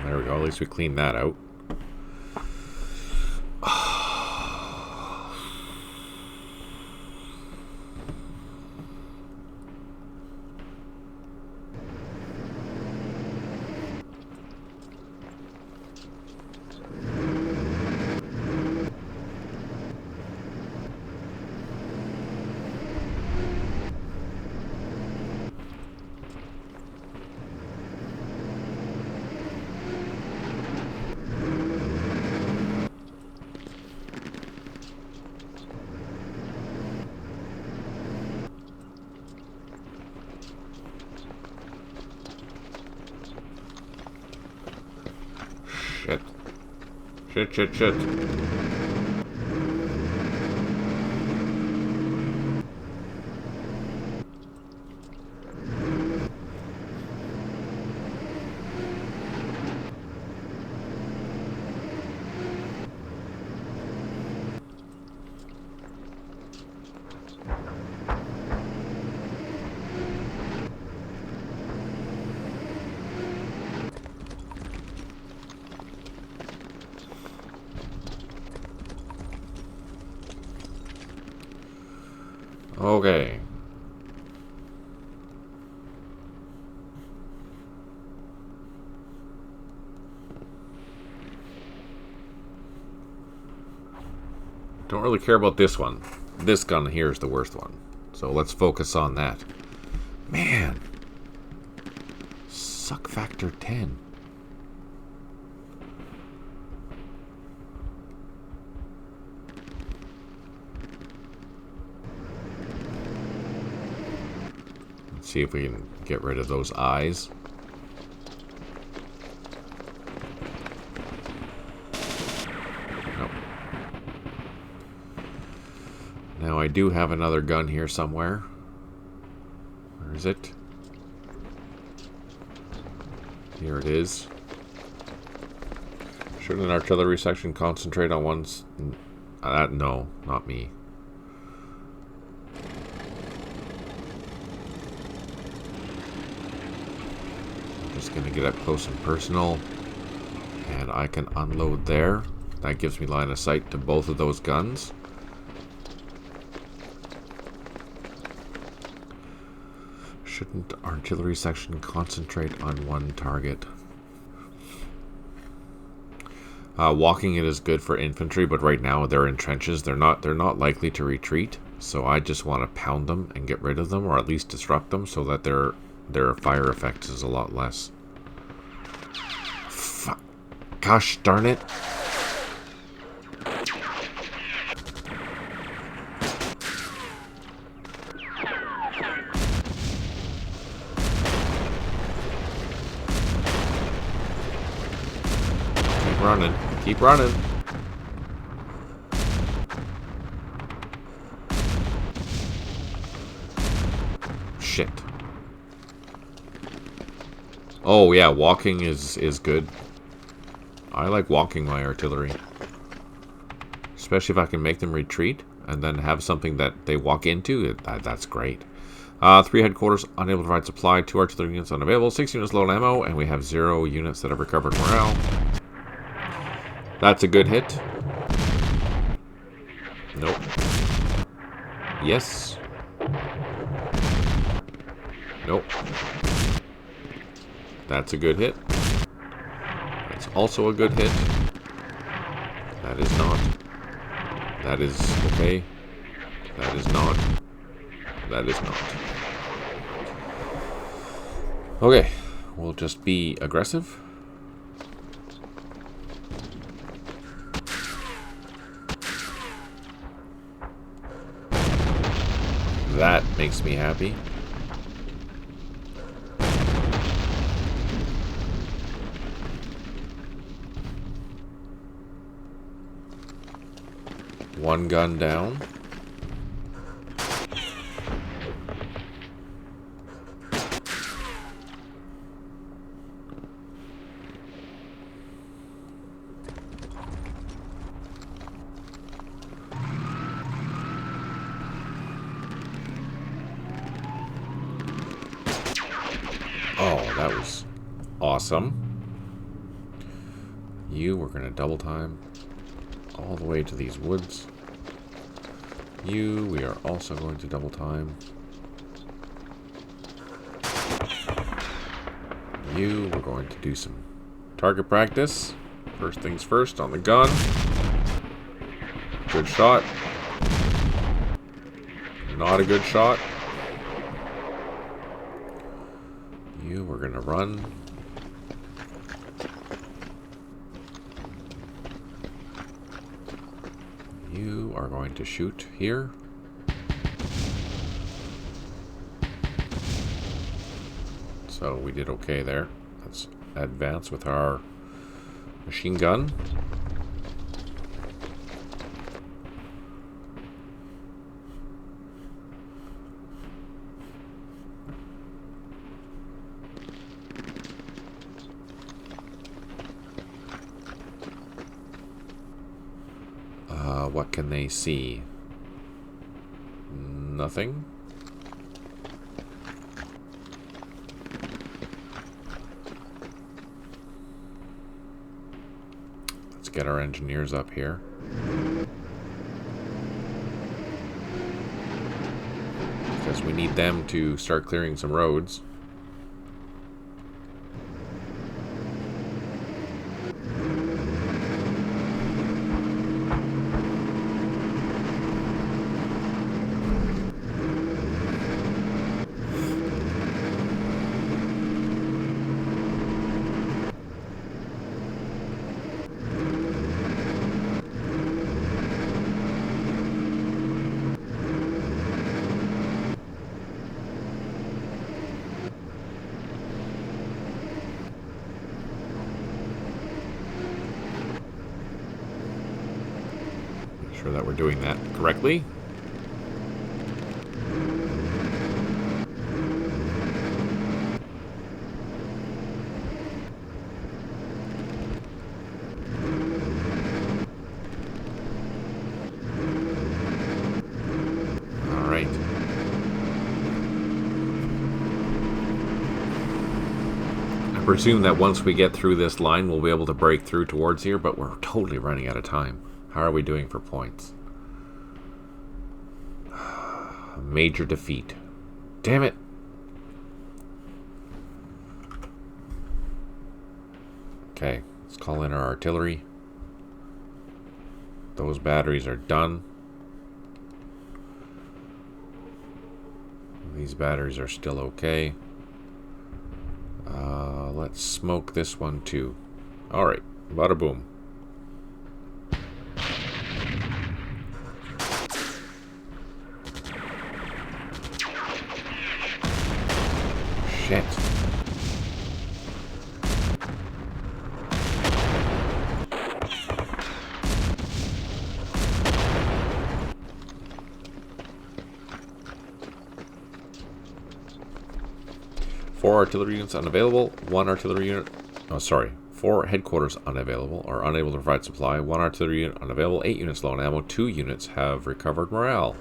There we go. At least we cleaned that out. Shit. Okay. Don't really care about this one. This gun here is the worst one. So let's focus on that. Man. Suck factor 10. Let's see if we can get rid of those eyes. Nope. Now I do have another gun here somewhere. Where is it? Here it is. Should an artillery section concentrate on one's... no, not me. I'm just going to get up close and personal. And I can unload there. That gives me line of sight to both of those guns. Shouldn't artillery section concentrate on one target? Walking it is good for infantry, but right now they're in trenches. They're not likely to retreat, so I just want to pound them and get rid of them, or at least disrupt them, so that their fire effect is a lot less. Gosh darn it! Keep running. Keep running. Shit. Oh yeah, walking is good. I like walking my artillery. Especially if I can make them retreat and then have something that they walk into. That's great. 3 headquarters unable to provide supply. 2 artillery units unavailable. 6 units low on ammo. And we have 0 units that have recovered morale. That's a good hit. Nope. Yes. Nope. That's a good hit. That's also a good hit. That is not. That is okay. That is not. That is not. Okay. We'll just be aggressive. That makes me happy. One gun down. Oh, that was awesome. We're going to double time all the way to these woods. We are also going to double time. We're going to do some target practice. First things first on the gun. Good shot. Not a good shot. We're going to run. You are going to shoot here. So we did okay there. Let's advance with our machine gun. What can they see? Nothing. Let's get our engineers up here. Because we need them to start clearing some roads. Sure that we're doing that correctly. All right. I presume that once we get through this line, we'll be able to break through towards here, but we're totally running out of time. How are we doing for points? Major defeat. Damn it. Okay, let's call in our artillery. Those batteries are done. These batteries are still okay. Let's smoke this one too. Alright, bada boom. Shit. Four artillery units unavailable. One artillery unit. Oh, sorry. 4 headquarters unavailable or unable to provide supply. 1 artillery unit unavailable. 8 units low on ammo. 2 units have recovered morale.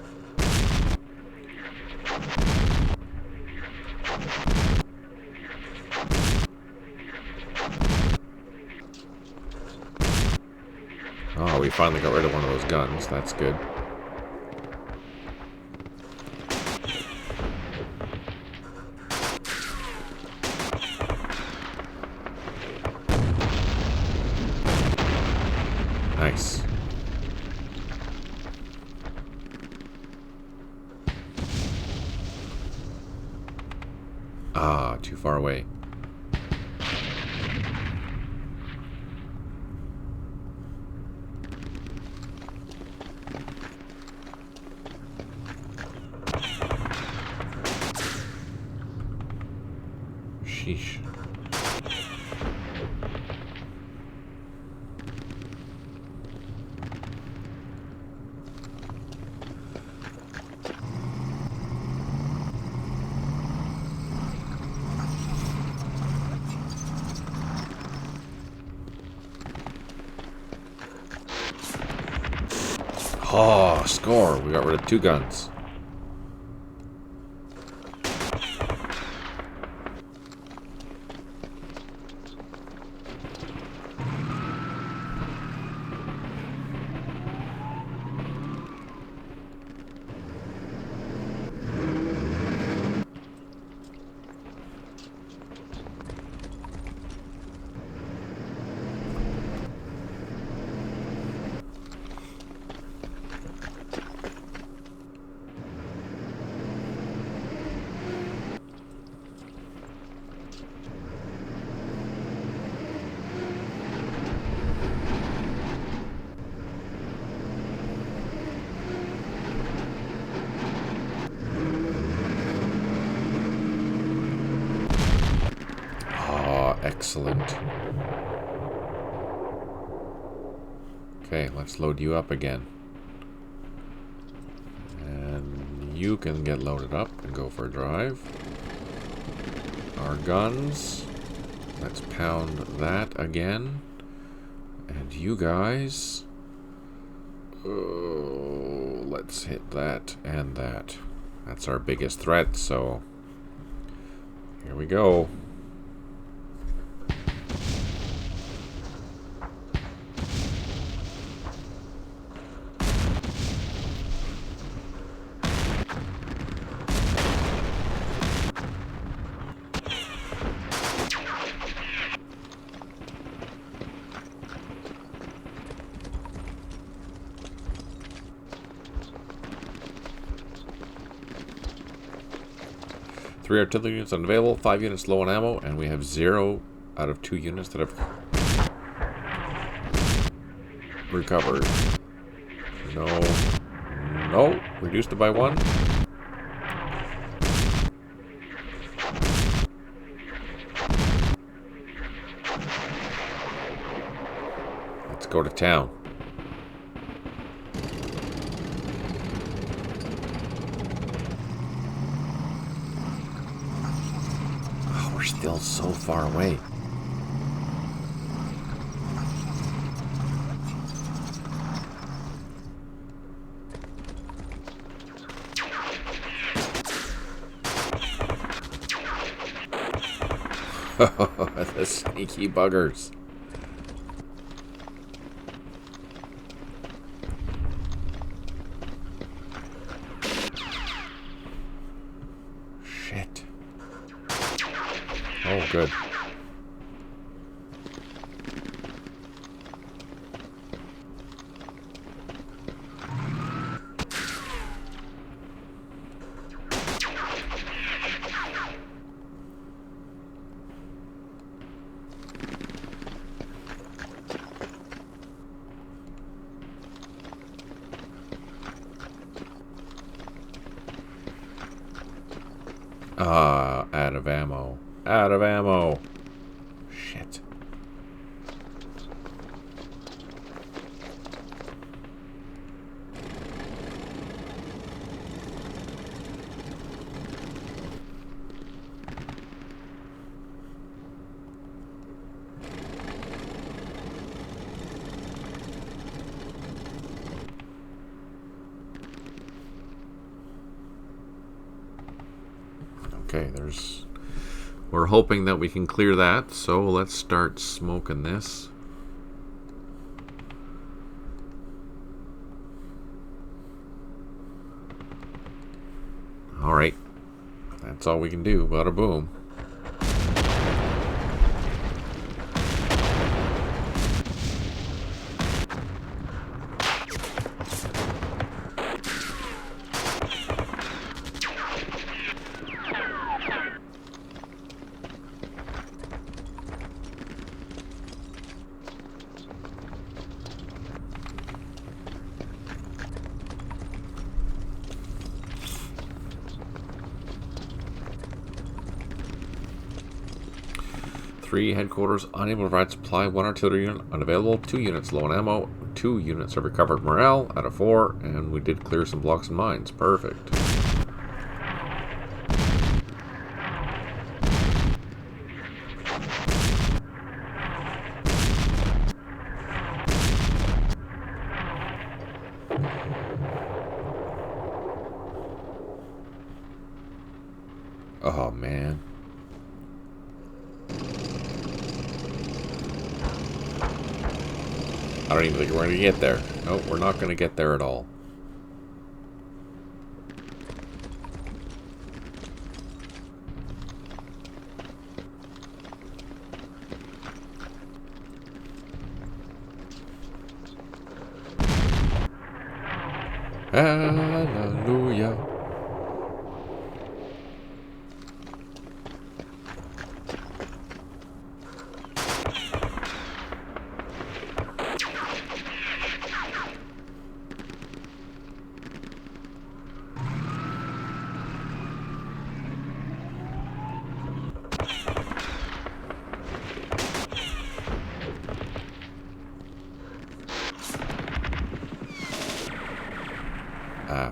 Oh, we finally got rid of one of those guns. That's good. Nice. Ah, too far away. Sheesh. Oh, score. We got rid of 2 guns. Excellent. Okay, let's load you up again. And you can get loaded up and go for a drive. Our guns. Let's pound that again. And you guys. Oh, let's hit that and that. That's our biggest threat, so here we go. Three artillery units unavailable, 5 units low on ammo, and we have 0 out of 2 units that have recovered. No, reduced it by 1. Let's go to town. we're still so far away. The sneaky buggers. Shit. Oh, good. Out of ammo. Out of ammo. Shit. Okay, we're hoping that we can clear that, so let's start smoking this. Alright, that's all we can do, bada boom. Three headquarters unable to provide supply. One artillery unit unavailable. 2 units low on ammo. 2 units have recovered morale out of 4, and we did clear some blocks and mines. Perfect. Oh man. I don't even think we're going to get there. Nope, we're not going to get there at all. Hallelujah.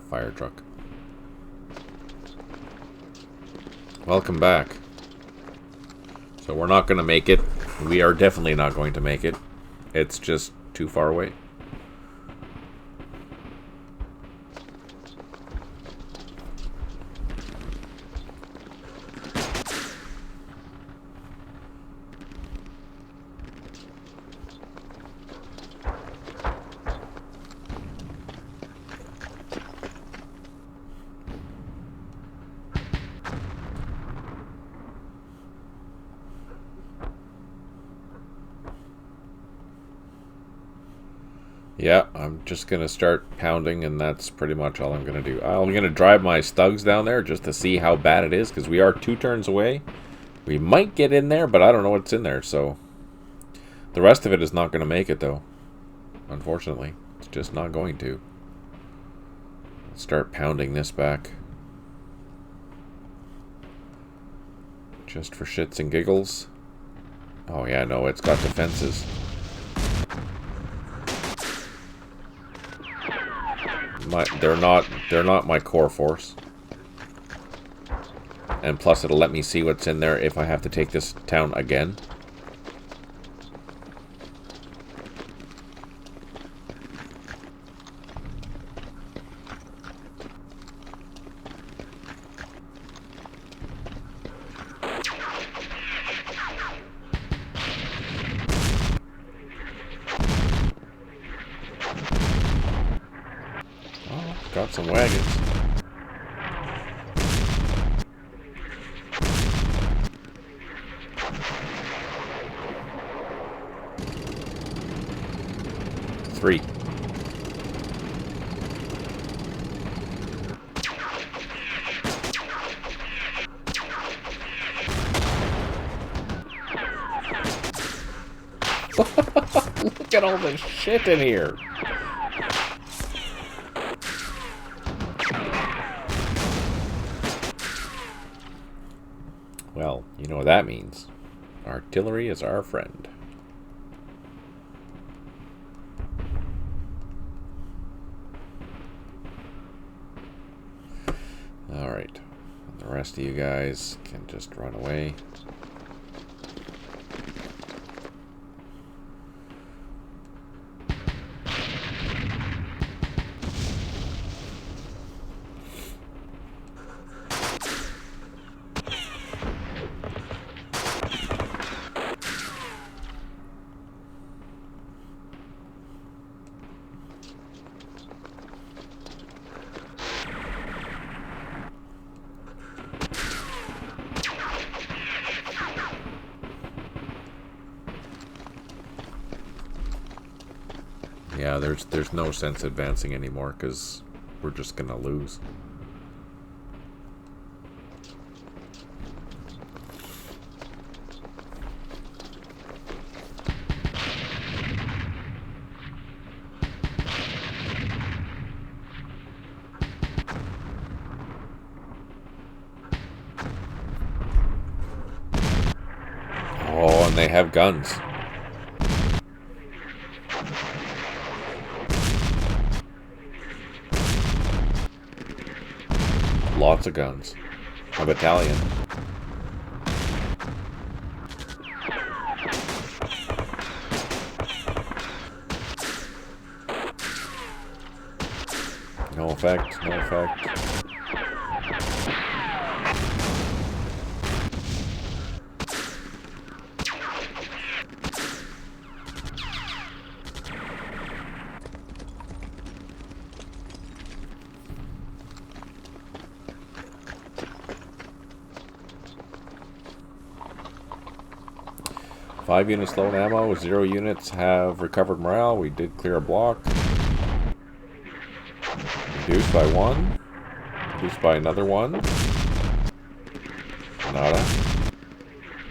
Fire truck. Welcome back. So we're not going to make it. We are definitely not going to make it. It's just too far away. Yeah, I'm just going to start pounding, and that's pretty much all I'm going to do. I'm going to drive my Stugs down there just to see how bad it is, because we are 2 turns away. We might get in there, but I don't know what's in there, so... The rest of it is not going to make it, though. Unfortunately. It's just not going to. Let's start pounding this back. Just for shits and giggles. Oh yeah, no, it's got defenses. They're not my core force. And plus it'll let me see what's in there if I have to take this town again. Oh, got some wagons. Three. Look at all the shit in here. Well, you know what that means. Artillery is our friend. Alright. The rest of you guys can just run away. Yeah, there's no sense advancing anymore because we're just gonna lose. Oh, and they have guns. Lots of guns. A battalion. No effect, no effect. Five units low on ammo, 0 units have recovered morale. We did clear a block. Reduced by 1. Reduced by another 1. Nada.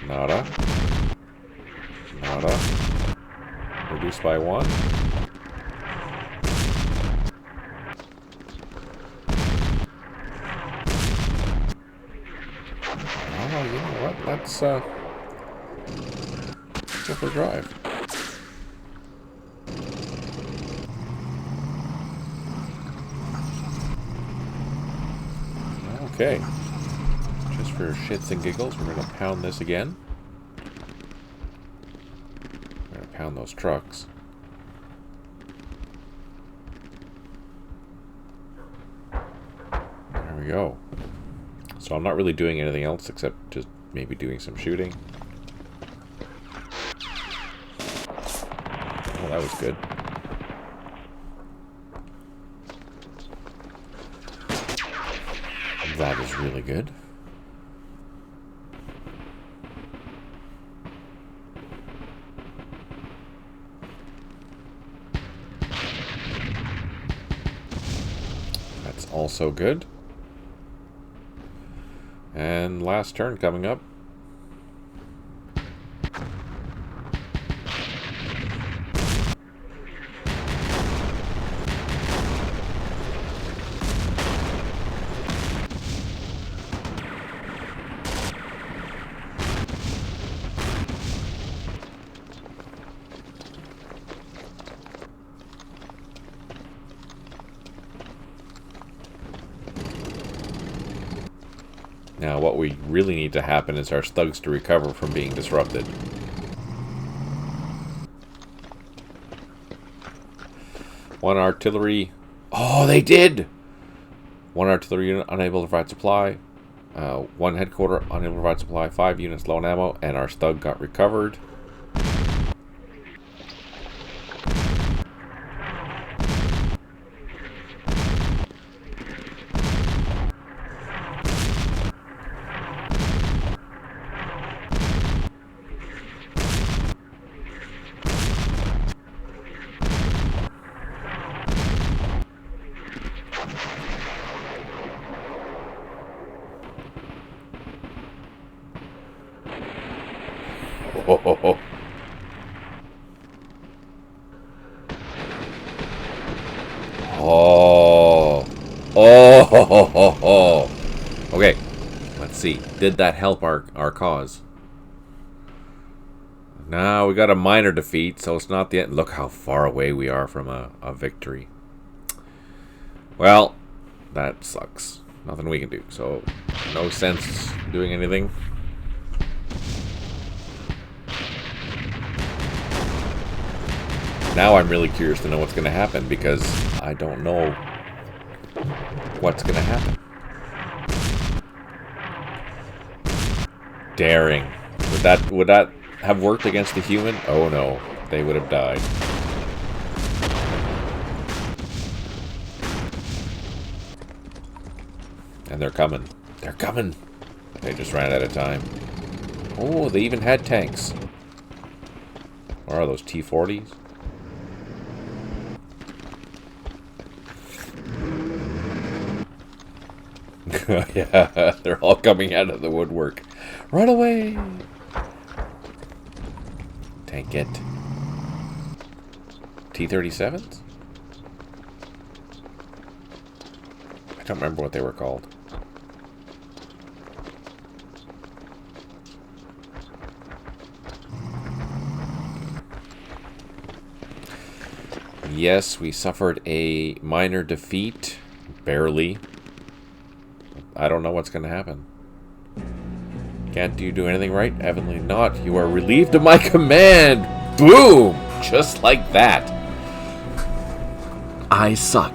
Nada. Nada. Reduced by 1. Oh, you know what? Let's go for a drive. Okay. Just for shits and giggles, we're going to pound this again. We're going to pound those trucks. There we go. So I'm not really doing anything else except just maybe doing some shooting. Oh, that was good. That is really good. That's also good. And last turn coming up. Now, what we really need to happen is our thugs to recover from being disrupted. One artillery... Oh, they did! One artillery unit unable to provide supply. One headquarter unable to provide supply. 5 units low on ammo. And our stug got recovered. Oh. Oh. Okay, let's see. Did that help our cause? Now we got a minor defeat, so it's not the end. Look how far away we are from a victory. Well, that sucks. Nothing we can do. So, no sense doing anything. Now I'm really curious to know what's going to happen, because I don't know what's going to happen. Daring. Would that have worked against the human? Oh no, they would have died. And they're coming. They're coming. They just ran out of time. Oh, they even had tanks. What are those, T-40s? Yeah, they're all coming out of the woodwork. Run away! Tank it. T-37s? I don't remember what they were called. Yes, we suffered a minor defeat. Barely. I don't know what's going to happen. Can't you do anything right? Evidently not. You are relieved of my command! Boom! Just like that. I suck.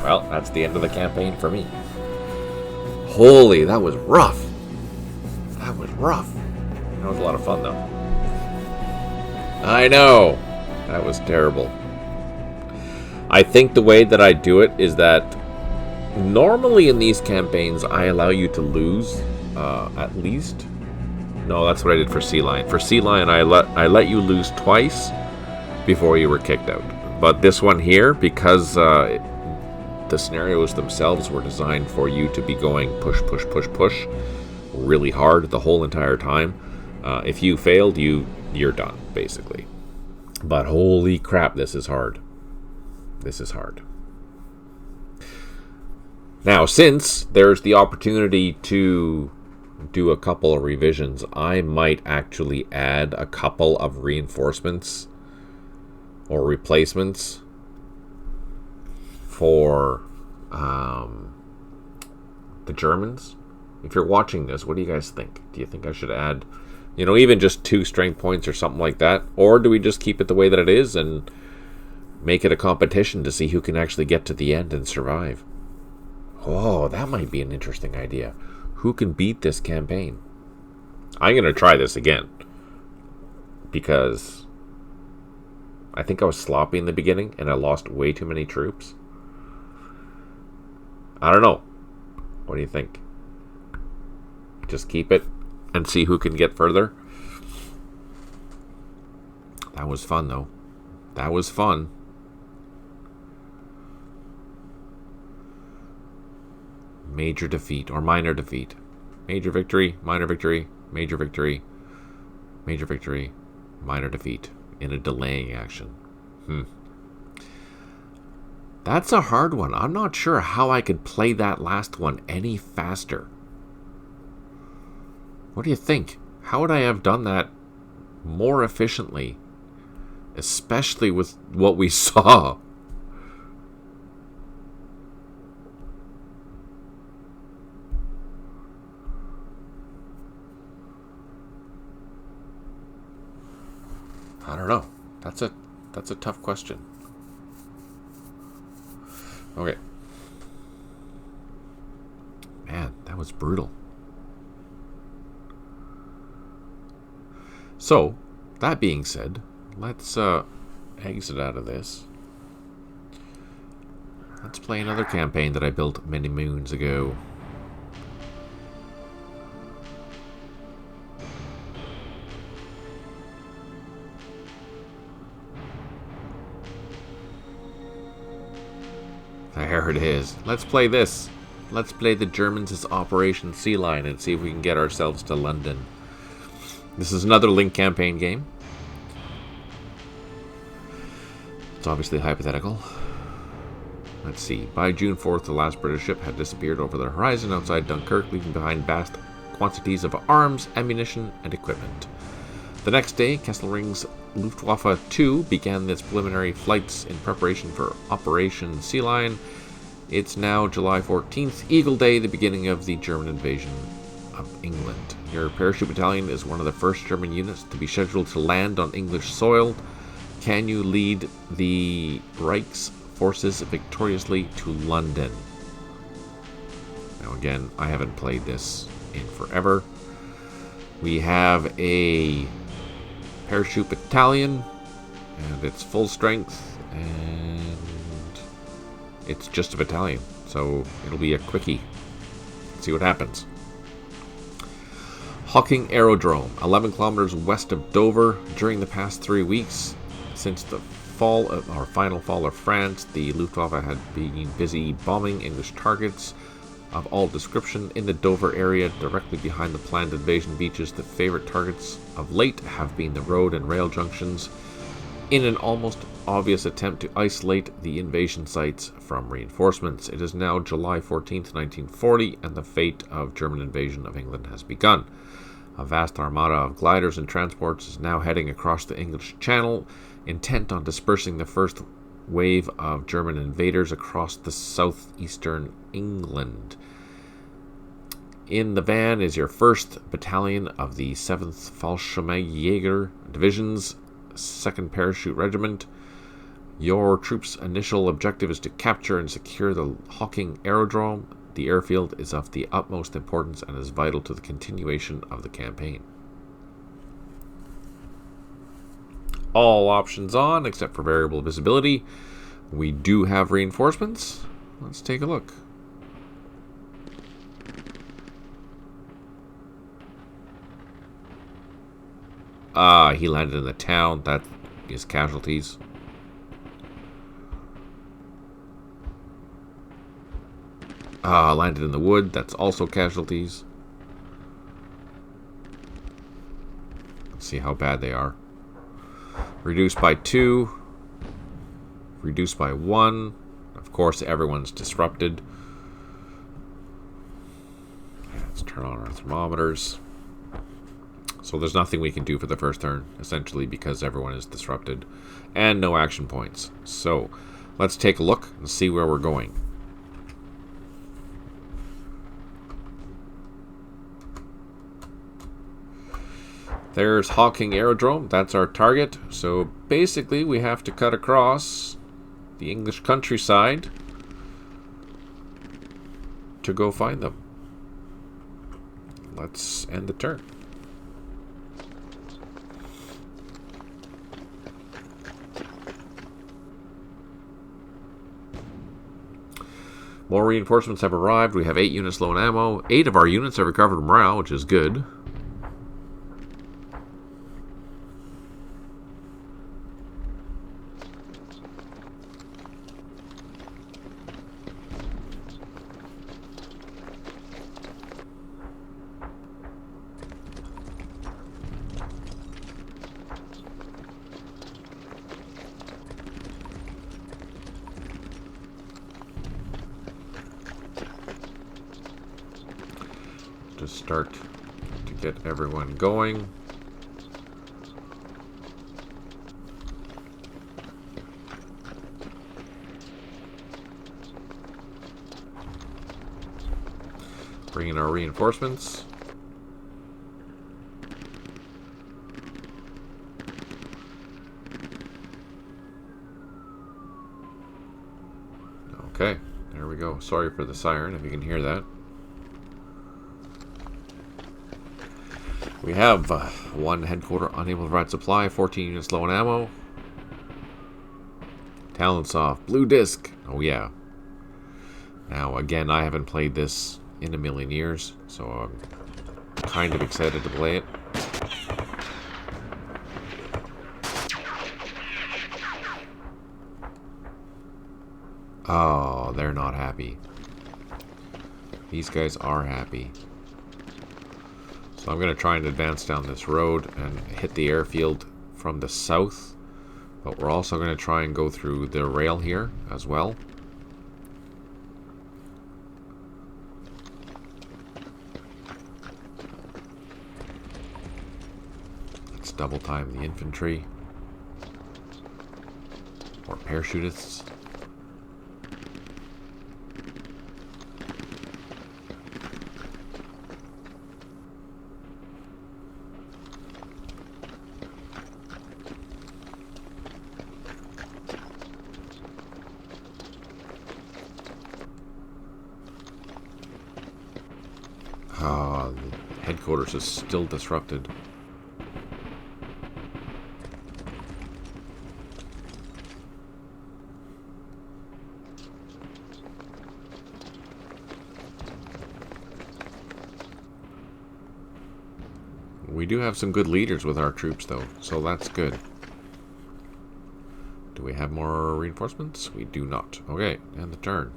Well, that's the end of the campaign for me. Holy, that was rough. That was rough. That was a lot of fun, though. I know. That was terrible. I think the way that I do it is that normally in these campaigns, I allow you to lose, at least. No, that's what I did for Sealion. For Sealion, I let you lose twice before you were kicked out. But this one here, because the scenarios themselves were designed for you to be going push, push, push, push really hard the whole entire time. If you failed, you're done, basically. But holy crap, this is hard. This is hard. Now, since there's the opportunity to do a couple of revisions, I might actually add a couple of reinforcements or replacements for the Germans. If you're watching this, what do you guys think? Do you think I should add, even just 2 strength points or something like that? Or do we just keep it the way that it is and make it a competition to see who can actually get to the end and survive? Oh, that might be an interesting idea. Who can beat this campaign? I'm going to try this again, because I think I was sloppy in the beginning and I lost way too many troops. I don't know. What do you think? Just keep it and see who can get further? That was fun, though. That was fun. Major defeat or minor defeat. Major victory, minor victory, major victory, major victory, minor defeat in a delaying action. That's a hard one. I'm not sure how I could play that last one any faster. What do you think? How would I have done that more efficiently? Especially with what we saw. I don't know. That's a tough question. Okay. Man, that was brutal. So, that being said, let's exit out of this. Let's play another campaign that I built many moons ago. There it is. Let's play this. Let's play the Germans' Operation Sealion and see if we can get ourselves to London. This is another Link campaign game. It's obviously hypothetical. Let's see. By June 4th, the last British ship had disappeared over the horizon outside Dunkirk, leaving behind vast quantities of arms, ammunition, and equipment. The next day, Kesselring's Luftwaffe 2 began its preliminary flights in preparation for Operation Sealion. It's now July 14th, Eagle Day, the beginning of the German invasion of England. Your parachute battalion is one of the first German units to be scheduled to land on English soil. Can you lead the Reich's forces victoriously to London? Now again, I haven't played this in forever. We have a parachute battalion, and it's full strength, and it's just a battalion, so it'll be a quickie. Let's see what happens. Hocking Aerodrome, 11 kilometers west of Dover. During the past 3 weeks, since the final fall of France, the Luftwaffe had been busy bombing English targets of all description in the Dover area, directly behind the planned invasion beaches. The favorite targets of late have been the road and rail junctions, in an almost obvious attempt to isolate the invasion sites from reinforcements. It is now July 14th, 1940, and the fate of German invasion of England has begun. A vast armada of gliders and transports is now heading across the English Channel, intent on dispersing the first wave of German invaders across the southeastern England. In the van is your 1st Battalion of the 7th Fallschirmjäger Division's 2nd Parachute Regiment. Your troops' initial objective is to capture and secure the Hocking Aerodrome. The airfield is of the utmost importance and is vital to the continuation of the campaign. All options on, except for variable visibility. We do have reinforcements. Let's take a look. He landed in the town. That is casualties. Landed in the wood. That's also casualties. Let's see how bad they are. Reduced by 2. Reduced by 1. Of course, everyone's disrupted. Let's turn on our thermometers. So there's nothing we can do for the first turn, essentially, because everyone is disrupted. And no action points. So let's take a look and see where we're going. There's Hocking Aerodrome. That's our target. So basically, we have to cut across the English countryside to go find them. Let's end the turn. More reinforcements have arrived. We have 8 units low on ammo. 8 of our units have recovered morale, which is good. To start to get everyone going. Bring in our reinforcements. go. Sorry for the siren, if you can hear that. We have one headquarter unable to provide supply, 14 units low on ammo. Talonsoft, blue disc. Oh yeah. Now again, I haven't played this in a million years, so I'm kind of excited to play it. Oh, they're not happy. These guys are happy. So I'm going to try and advance down this road and hit the airfield from the south. But we're also going to try and go through the rail here as well. Let's double time the infantry. Or parachutists. The headquarters is still disrupted. We do have some good leaders with our troops, though, so that's good. Do we have more reinforcements? We do not. Okay, and the turn.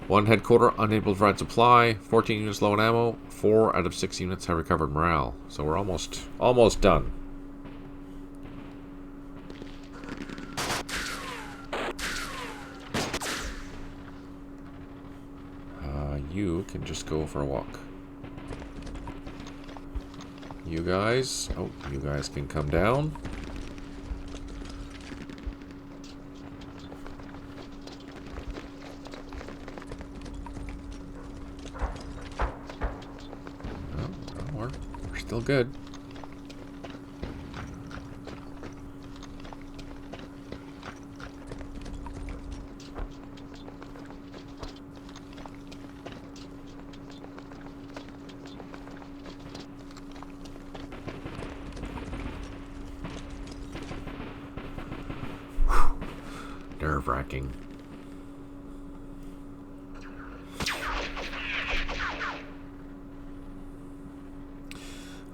One headquarter unable to provide supply, 14 units low on ammo, 4 out of 6 units have recovered morale. So we're almost done. You can just go for a walk. You guys can come down. We're still good. Nerve-wracking.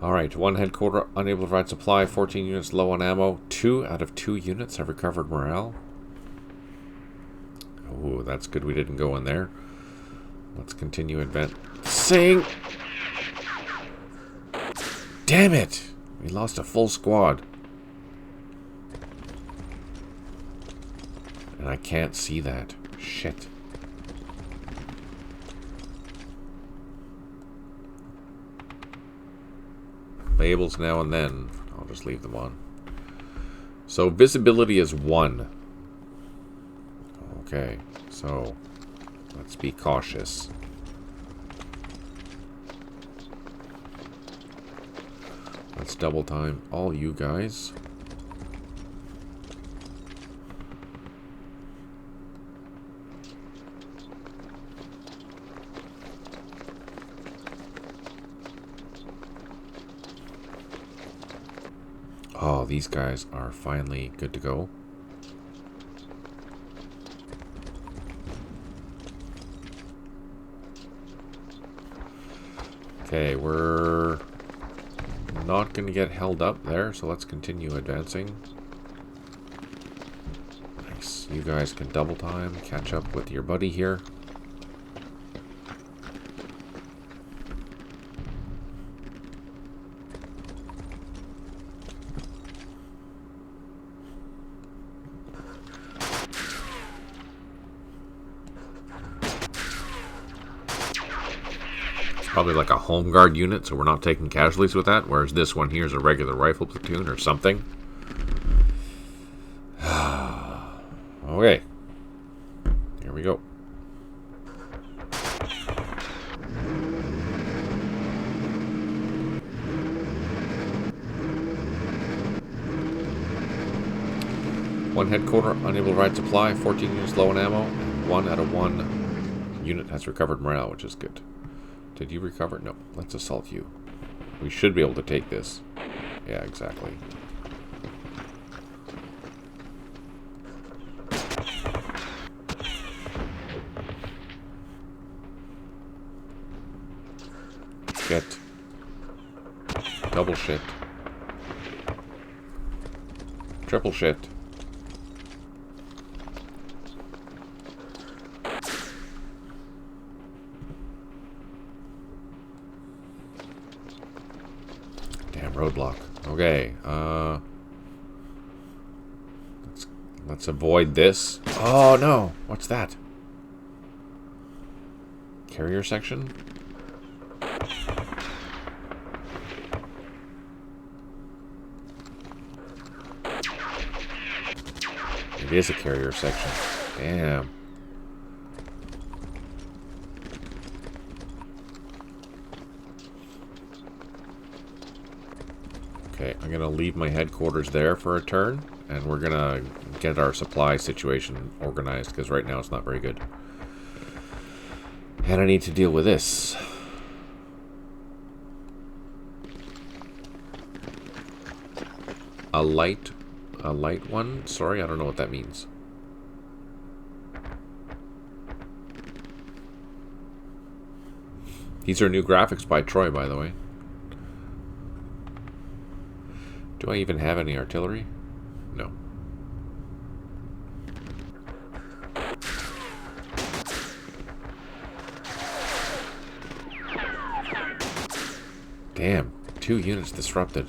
Alright, one headquarter unable to provide supply, 14 units low on ammo, 2 out of 2 units have recovered morale. Oh, that's good we didn't go in there. Let's continue advancing. Damn it! We lost a full squad. And I can't see that. Shit. Labels now and then. I'll just leave them on. So visibility is 1. Okay, so let's be cautious. Let's double time all you guys. Oh, these guys are finally good to go. Okay, we're not going to get held up there, so let's continue advancing. Nice. You guys can double time, catch up with your buddy here. Probably like a home guard unit, so we're not taking casualties with that, whereas this one here is a regular rifle platoon or something. Okay. Here we go. One headquarter unable to ride supply, 14 units low on ammo, and 1 out of 1 unit has recovered morale, which is good. Did you recover? No. Let's assault you. We should be able to take this. Yeah, exactly. Shit. Double shit. Triple shit. Damn roadblock. Okay, let's avoid this. Oh no! What's that? Carrier section? It is a carrier section. Damn. Okay, I'm gonna leave my headquarters there for a turn, and we're gonna get our supply situation organized, because right now it's not very good. And I need to deal with this. A light one? Sorry, I don't know what that means. These are new graphics by Troy, by the way. Do I even have any artillery? No. Damn, 2 units disrupted.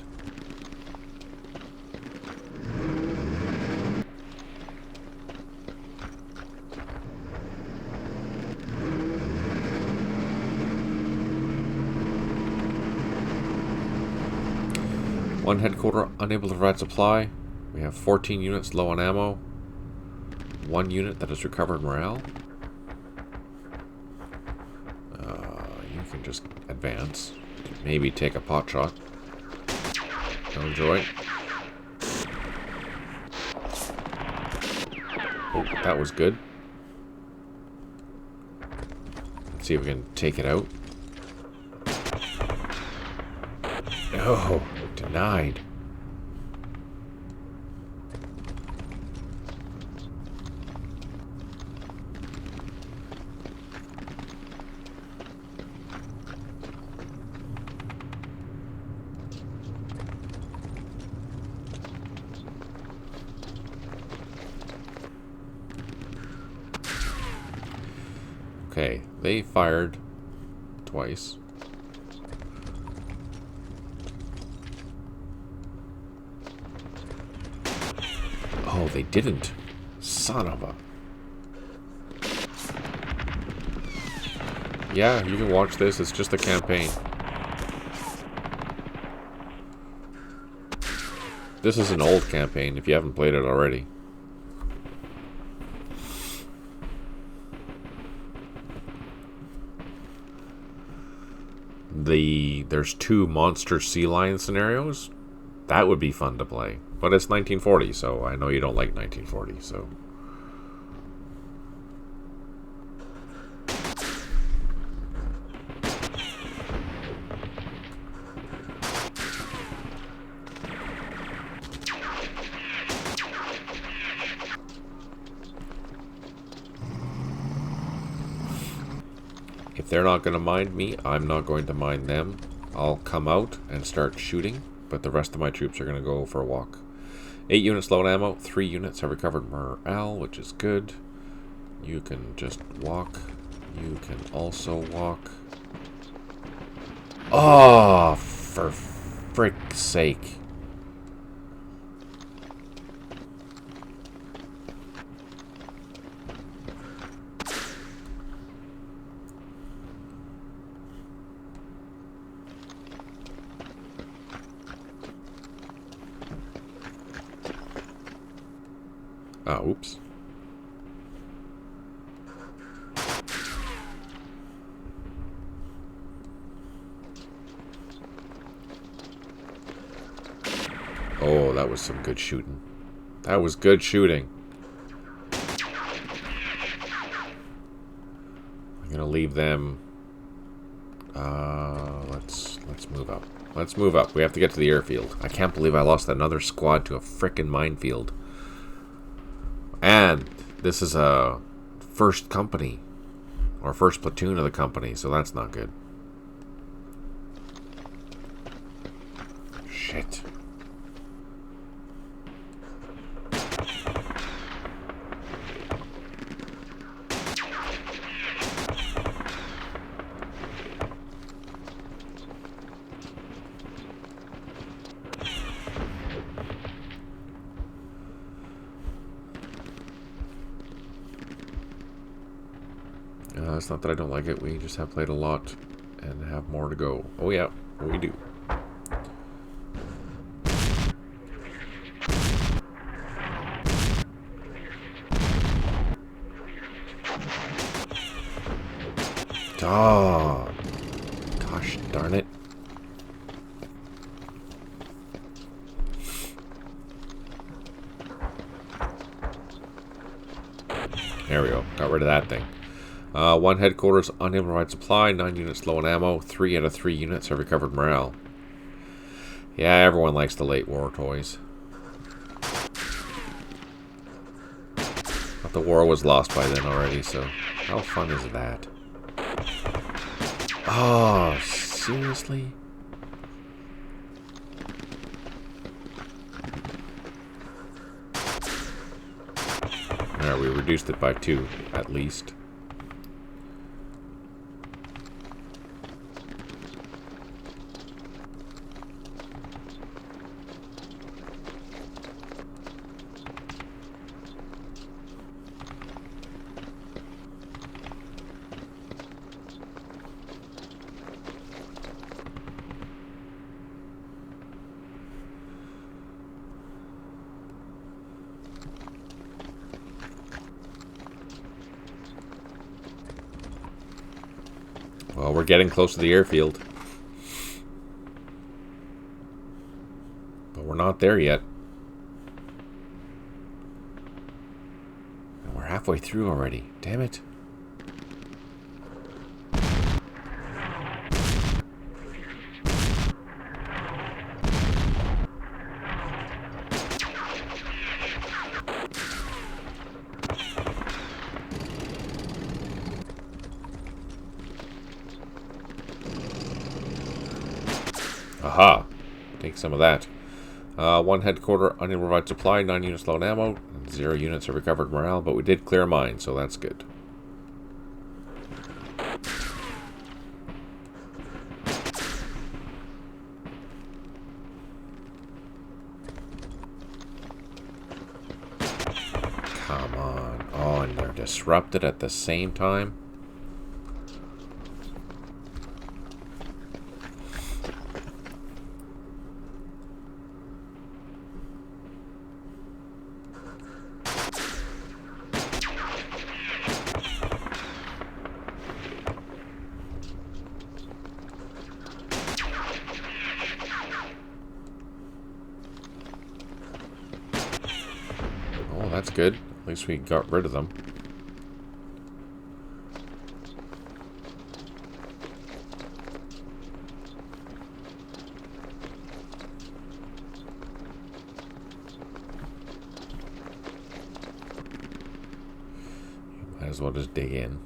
One headquarter unable to provide supply. We have 14 units low on ammo. 1 unit that has recovered morale. You can just advance. Maybe take a pot shot. No joy. Oh, that was good. Let's see if we can take it out. No, denied. Okay, they fired twice. Oh, they didn't. Son of a... Yeah, you can watch this. It's just a campaign. This is an old campaign if you haven't played it already. There's 2 monster sea lion scenarios. That would be fun to play. But it's 1940, so I know you don't like 1940, so... If they're not going to mind me, I'm not going to mind them. I'll come out and start shooting, but the rest of my troops are going to go for a walk. 8 units low on ammo, 3 units have recovered morale, which is good. You can just walk. You can also walk. Oh, for frick's sake. Oops. Oh, that was some good shooting. That was good shooting. I'm gonna leave them. Let's move up. Let's move up. We have to get to the airfield. I can't believe I lost another squad to a frickin' minefield. And this is a first company. Or first platoon of the company, so that's not good. Shit. It's not that I don't like it, we just have played a lot and have more to go. Oh yeah, we do. Oh, gosh darn it. There we go, got rid of that thing. 1 headquarters, unable to provide supply, 9 units low on ammo, 3 out of 3 units have recovered morale. Yeah, everyone likes the late war toys. But the war was lost by then already, so how fun is that? Oh, seriously? Alright, we reduced it by 2, at least. Well, we're getting close to the airfield. But we're not there yet. And we're halfway through already. Damn it. Aha! Take some of that. 1 headquarter, unable to provide supply, 9 units low on ammo, 0 units have recovered morale, but we did clear a mine, so that's good. Come on. Oh, and they're disrupted at the same time? Oh, that's good. At least we got rid of them. Might as well just dig in.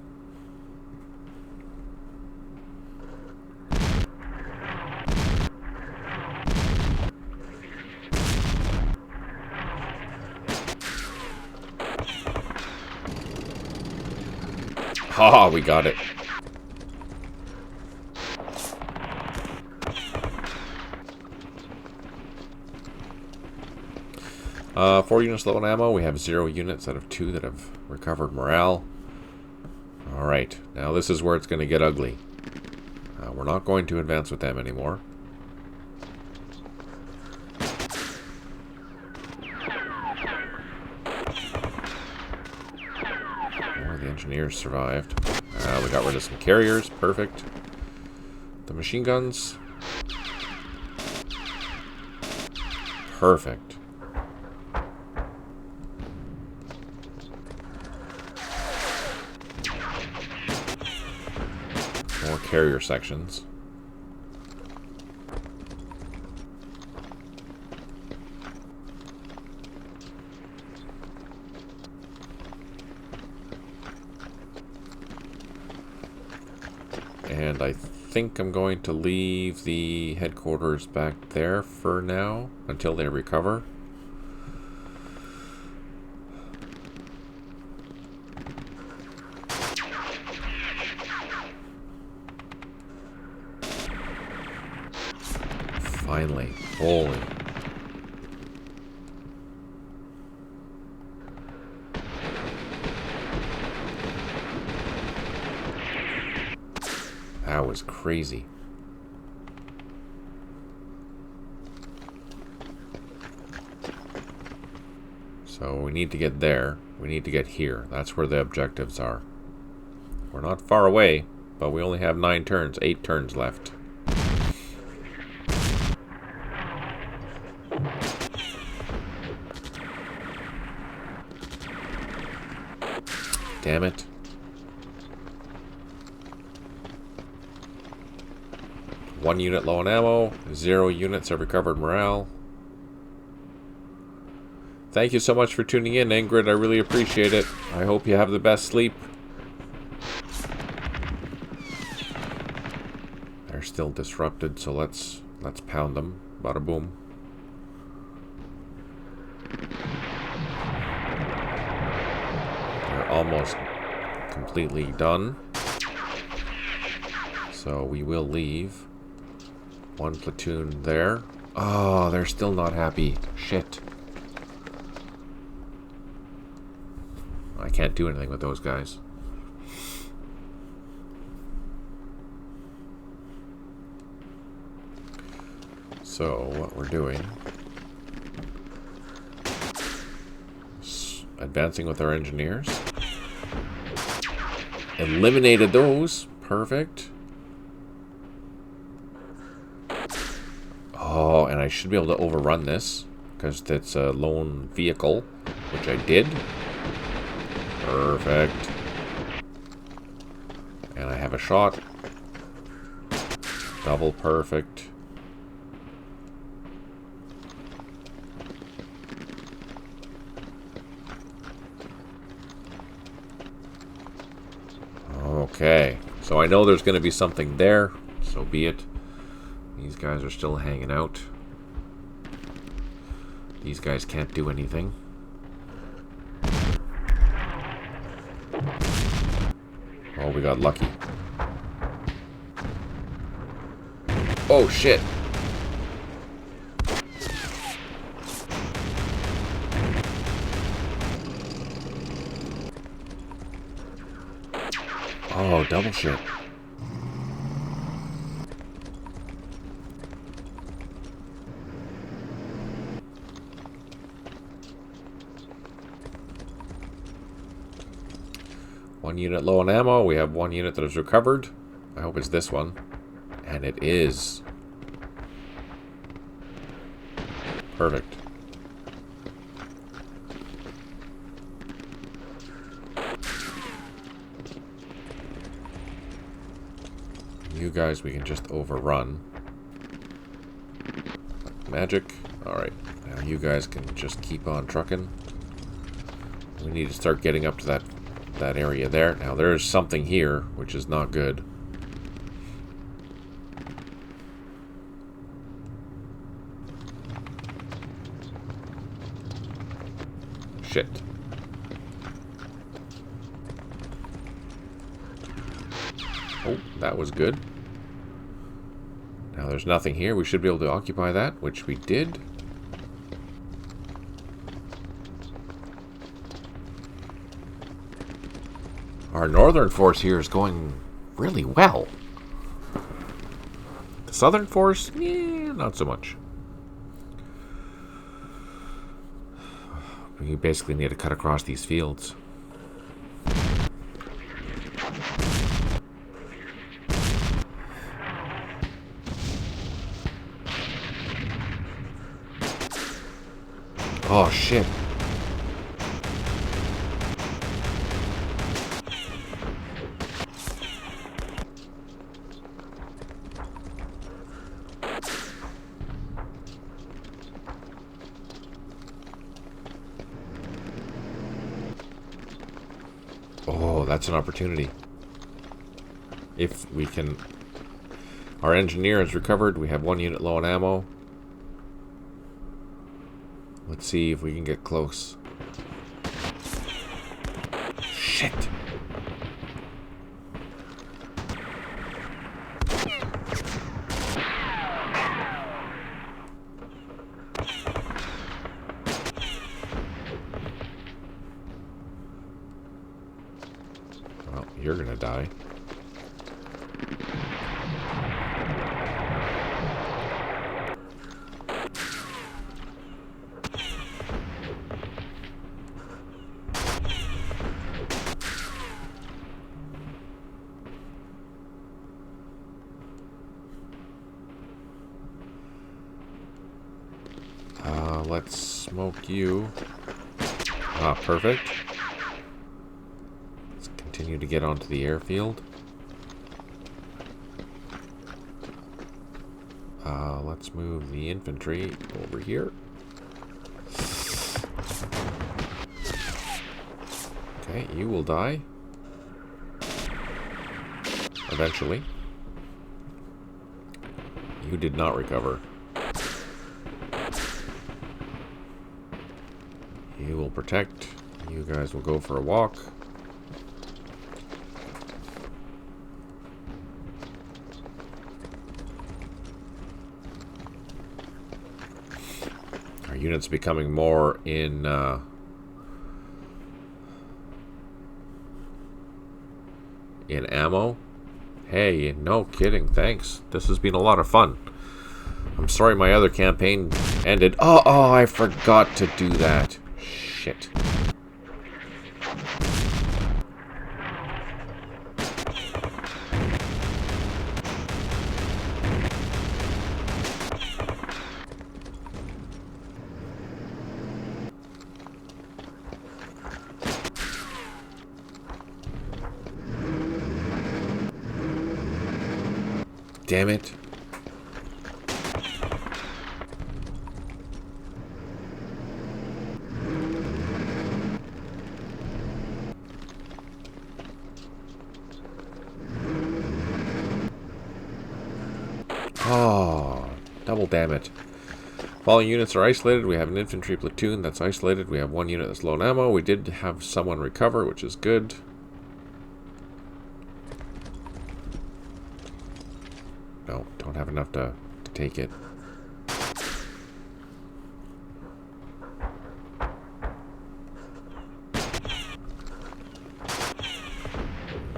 Ha! We got it. Four units low on ammo. We have 0 units out of 2 that have recovered morale. Alright, now this is where it's going to get ugly. We're not going to advance with them anymore. The engineers survived. We got rid of some carriers. Perfect. The machine guns. Perfect. More carrier sections. And I think I'm going to leave the headquarters back there for now until they recover. Finally. Holy. That was crazy. So we need to get there. We need to get here. That's where the objectives are. We're not far away, but we only have 9 turns, 8 turns left. Damn it. One unit low on ammo. 0 units have recovered morale. Thank you so much for tuning in, Ingrid. I really appreciate it. I hope you have the best sleep. They're still disrupted, so let's pound them. Bada boom. They're almost completely done. So we will leave. 1 platoon there. Oh, they're still not happy. Shit. I can't do anything with those guys. So, what we're doing... advancing with our engineers. Eliminated those. Perfect. Oh, and I should be able to overrun this, because it's a lone vehicle, which I did. Perfect. And I have a shot. Double perfect. Okay. So I know there's going to be something there. So be it. These guys are still hanging out. These guys can't do anything. Oh, we got lucky. Oh, shit. Oh, double shit. One unit low on ammo. We have 1 unit that is recovered. I hope it's this one. And it is. Perfect. You guys we can just overrun. Magic. Alright. Now you guys can just keep on trucking. We need to start getting up to that area there. Now there's something here, which is not good. Shit. Oh, that was good. Now there's nothing here. We should be able to occupy that, which we did. Our northern force here is going really well. The southern force, not so much. We basically need to cut across these fields. Oh, shit. that's an opportunity. If we can... Our engineer has recovered. We have 1 unit low on ammo. Let's see if we can get close. Shit! Well, you're gonna die. Let's smoke you. Ah, perfect. Let's continue to get onto the airfield. Let's move the infantry over here. Okay, you will die. Eventually. You did not recover. You will protect. You guys will go for a walk. Our unit's becoming more in ammo. Hey, no kidding. Thanks. This has been a lot of fun. I'm sorry my other campaign ended. Oh, I forgot to do that. Shit. Damn it. Oh, double damn it. Following units are isolated. We have an infantry platoon that's isolated. We have 1 unit that's low on ammo. We did have someone recover, which is good. No, don't have enough to take it.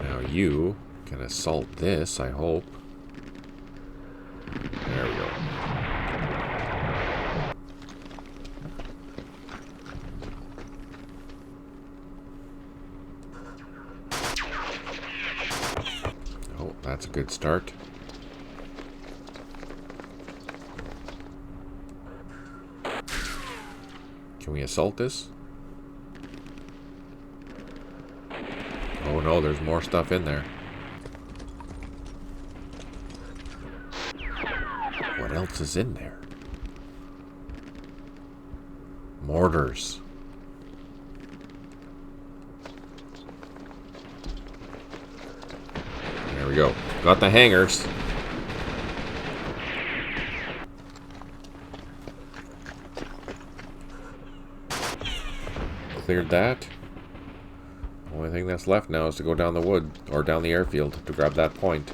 Now you can assault this, I hope. There we go. Oh, that's a good start. Can we assault this? Oh no, there's more stuff in there. What else is in there? Mortars. There we go. Got the hangars. Cleared that. Only thing that's left now is to go down the wood, or down the airfield, to grab that point.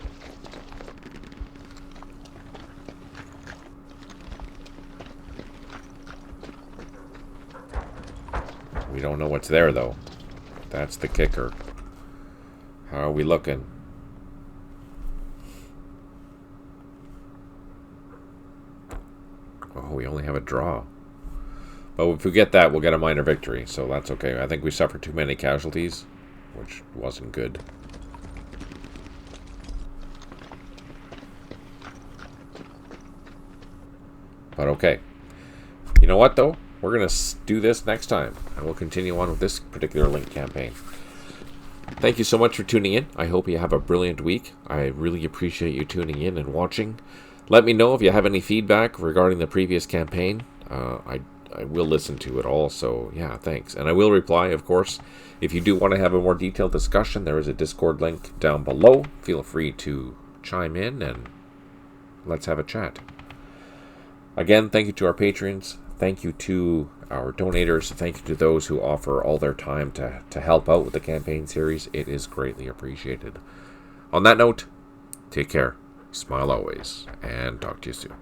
We don't know what's there, though. That's the kicker. How are we looking? Oh, we only have a draw. But if we get that, we'll get a minor victory, so that's okay. I think we suffered too many casualties, which wasn't good. But okay. You know what, though? We're going to do this next time, and we'll continue on with this particular Link campaign. Thank you so much for tuning in. I hope you have a brilliant week. I really appreciate you tuning in and watching. Let me know if you have any feedback regarding the previous campaign. I will listen to it all. So yeah, thanks. And I will reply, of course. If you do want to have a more detailed discussion, there is a Discord link down below. Feel free to chime in and let's have a chat. Again, thank you to our patrons. Thank you to our donators. Thank you to those who offer all their time to help out with the campaign series. It is greatly appreciated. On that note, take care, smile always, and talk to you soon.